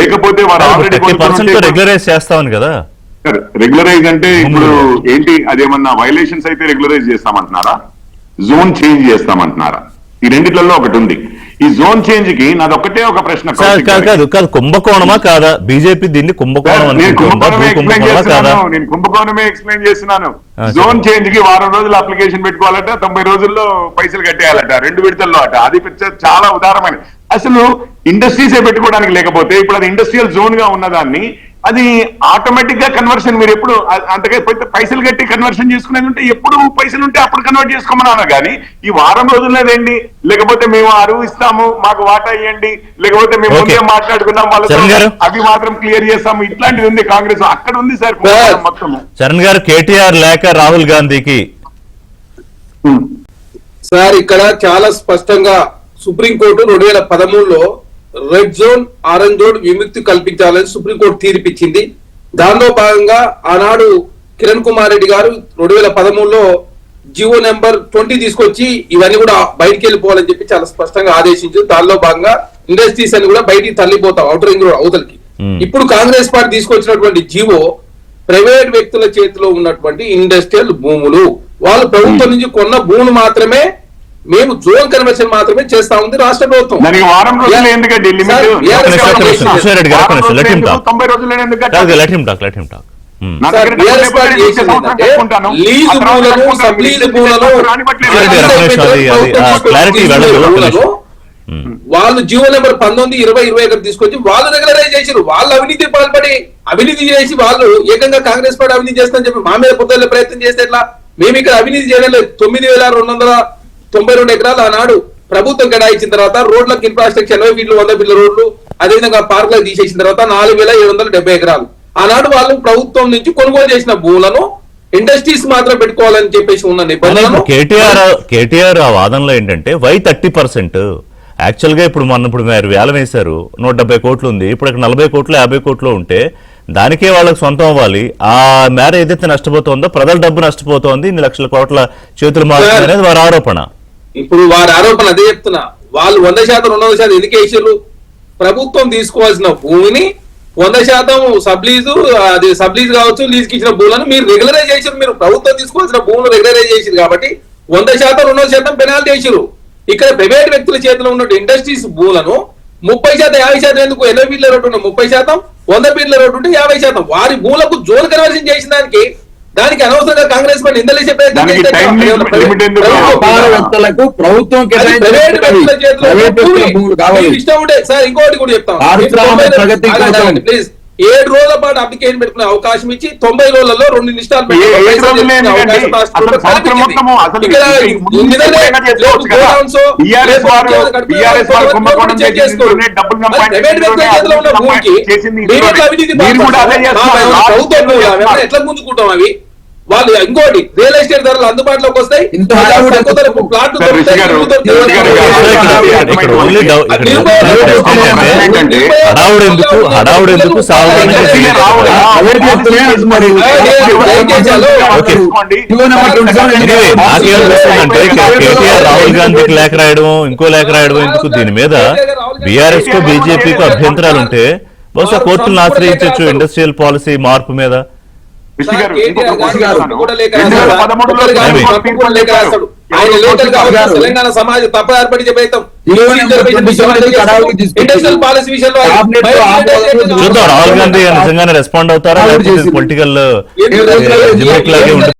లేకపోతే వారు ఆల్రెడీ రెగ్యులరైజ్ చేస్తామని కదా. రెగ్యులరైజ్ అంటే ఇప్పుడు ఏంటి, అదేమన్నా వైలేషన్స్ అయితే రెగ్యులరైజ్ చేస్తామంటున్నారా, జోన్ చేంజ్ చేస్తామంటున్నారా? ఈ రెండిట్లలో ఒకటి ఉంది. ఈ జోన్ చేంజ్ కి నాది ఒకటే ఒక ప్రశ్న. కాదు కుంభకోణమా కాదా? బీజేపీ దీన్ని కుంభకోణం, నేను కుంభకోణమే ఎక్స్ప్లెయిన్ చేస్తున్నాను. జోన్ చేంజ్ కి 1 వారం రోజులు అప్లికేషన్ పెట్టుకోవాలట, 90 రోజుల్లో పైసలు కట్టేయాలట, 2 విడతల్లో అట. అది చాలా ఉదారమైన. అసలు ఇండస్ట్రీసే పెట్టుకోవడానికి లేకపోతే, ఇప్పుడు అది ఇండస్ట్రియల్ జోన్ గా ఉన్నదాన్ని అది ఆటోమేటిక్ గా కన్వర్షన్, మీరు ఎప్పుడు అంతకే పైసలు కట్టి కన్వర్షన్ చేసుకునేది ఉంటే, ఎప్పుడు పైసలు ఉంటే అప్పుడు కన్వర్ట్ చేసుకోమన్నాను. కానీ ఈ 1 వారం రోజుల్లోదేండి, లేకపోతే మేము అరువు ఇస్తాము, మాకు వాటా ఇవ్వండి, లేకపోతే మేము ముందే మాట్లాడుకున్నాం వాళ్ళతో, అవి మాత్రం క్లియర్ చేస్తాము, ఇట్లాంటిది ఉంది కాంగ్రెస్. అక్కడ ఉంది సార్ మొత్తం. చరణ్ గారు, కేటీఆర్ లేక రాహుల్ గాంధీకి సార్ ఇక్కడ చాలా స్పష్టంగా సుప్రీంకోర్టు 2013లో రెడ్ జోన్, ఆరెంజ్ జోన్ విముక్తి కల్పించాలని సుప్రీంకోర్టు తీర్పిచ్చింది. దానిలో భాగంగా ఆనాడు కిరణ్ కుమార్ రెడ్డి గారు 2013లో జియో నెంబర్ 20 తీసుకొచ్చి ఇవన్నీ కూడా బయటికి వెళ్ళిపోవాలని చెప్పి చాలా స్పష్టంగా ఆదేశించారు. దానిలో భాగంగా ఇండస్ట్రీస్ అని కూడా బయటికి తరలిపోతాం ఔటర్ రింగ్ రోడ్ అవతలకి. ఇప్పుడు కాంగ్రెస్ పార్టీ తీసుకొచ్చినటువంటి జియో ప్రైవేట్ వ్యక్తుల చేతిలో ఉన్నటువంటి ఇండస్ట్రియల్ భూములు, వాళ్ళు ప్రభుత్వం నుంచి కొన్న భూములు మాత్రమే మేము జోన్ కన్వర్షన్ మాత్రమే చేస్తా ఉంది రాష్ట్ర ప్రభుత్వం. వాళ్ళు జియో నెంబర్ 19, 20, 21 తీసుకొచ్చి వాళ్ళు రెగ్యులరైజ్ చేశారు. వాళ్ళు అవినీతి పాల్పడి అవినీతి చేసి వాళ్ళు ఏకంగా కాంగ్రెస్ పార్టీ అవినీతి చేస్తామని చెప్పి మా మీద పొద్దున్న ప్రయత్నం చేస్తే ఎట్లా? మేము ఇక్కడ అవినీతి చేయడం లేదు. 9,292 ఎకరాలు ఆనాడు ప్రభుత్వం కేటాయించిన తర్వాత రోడ్లకు ఇన్ఫ్రాస్ట్రక్చర్ 80 ఫీట్లు 100 ఫీట్ల రోడ్లు, అదేవిధంగా పార్కులకు తీసేసిన తర్వాత 4,770 ఎకరాలు ఆనాడు వాళ్ళు ప్రభుత్వం నుంచి కొనుగోలు చేసిన భూములను ఇండస్ట్రీస్ మాత్రం పెట్టుకోవాలని చెప్పేసి ఉన్న నిబంధనలు. కేటీఆర్ ఆ వాదనలో ఏంటంటే వై 30%? యాక్చువల్ గా ఇప్పుడు మీరు వేలం వేశారు, 170 కోట్లు ఉంది, ఇప్పుడు 40 కోట్లు 50 కోట్లు ఉంటే దానికే వాళ్ళకి సొంతం అవ్వాలి. ఆ మేర ఏదైతే నష్టపోతుందో, ప్రజల డబ్బు నష్టపోతోంది, ఇన్ని లక్షల కోట్ల చేతులు మారుతుంది అనేది వారి ఆరోపణ. ఇప్పుడు వారి ఆరోపణ అదే చెప్తున్నా. వాళ్ళు 100% 200% ఎందుకు వేసారు? ప్రభుత్వం తీసుకోవాల్సిన భూమిని 100% సబ్లీజు, అది సబ్లీజ్ కావచ్చు, లీజ్కి ఇచ్చిన భూములను మీరు రెగ్యులరైజ్ చేసారు. మీరు ప్రభుత్వం తీసుకోవాల్సిన భూములు రెగ్యులరైజ్ చేసారు కాబట్టి 100% 200% పెనాల్టీ వేసారు. ఇక్కడ ప్రైవేట్ వ్యక్తుల చేతిలో ఉన్న ఇండస్ట్రీస్ భూములను 30% 50% ఎందుకు? 80 ఫీట్ల రోడ్డు ఉంటే 30%, 100 ఫీట్ల రోడ్డు ఉంటే 50%. వారి భూములకు జోన్ కన్వర్షన్ చేసిన దానికి అనవసరంగా కాంగ్రెస్ పార్టీ నిందలేసే ప్రయత్నం దానికి చేస్తే టైం లిమిట్ ఎందుకు? వ్యాపారవేత్తలకు ప్రభుత్వం ప్రైవేట్ వ్యక్తుల చేతిలో ప్రైవేట్ వ్యక్తుల భూములు కావాలి. మీకు ఇష్టం ఉంటే సార్ ఇంకోటి కూడా చెప్తాను. పారిశ్రామిక ప్రగతి కోసం. ప్లీజ్ 7 రోజుల పాటు అప్లికేషన్ పెట్టుకునే అవకాశం ఇచ్చి 90 రోజులలో 2 నిష్టాలు ఏ రోజులు లేదండి. అసలు సంవత్సరం మొత్తము అసలు BRS వారు కుంభకోణం చేసింది, డబ్బులు చేసింది. మీరు కూడా అదే చేస్తున్నారు. ఎట్లా ముందుకుంటాం అవి? వాళ్ళు ఇంకోటి రియల్ ఎస్టేట్ ధరలు అందుబాటులోకి వస్తాయి, ఇంత హడావుడి తక్కువ ధరకు ప్లాట్లు సార్, రిషి గారు, ఇక్కడ ఓన్లీ హడావుడు ఎందుకు సావధానంగా నాకేమనిపిస్తుందంటే కేటీఆర్ రాహుల్ గాంధీకి లేఖ రాయడం, ఇంకో లేఖ రాయడం ఎందుకు? దీని మీద బీఆర్ఎస్ కు బీజేపీకి అభ్యంతరాలు ఉంటే బహుశా కోర్టులను ఆశ్రయించవచ్చు ఇండస్ట్రియల్ పాలసీ మార్పు మీద. రిషి గారు, తెలంగాణ సమాజం తప్ప ఏర్పడి ప్రయత్నం చూద్దాం రాహుల్ గాంధీ నిజంగానే రెస్పాండ్ అవుతారా, పొలిటికల్ జిమ్మిక్ లాగే ఉంటుంది.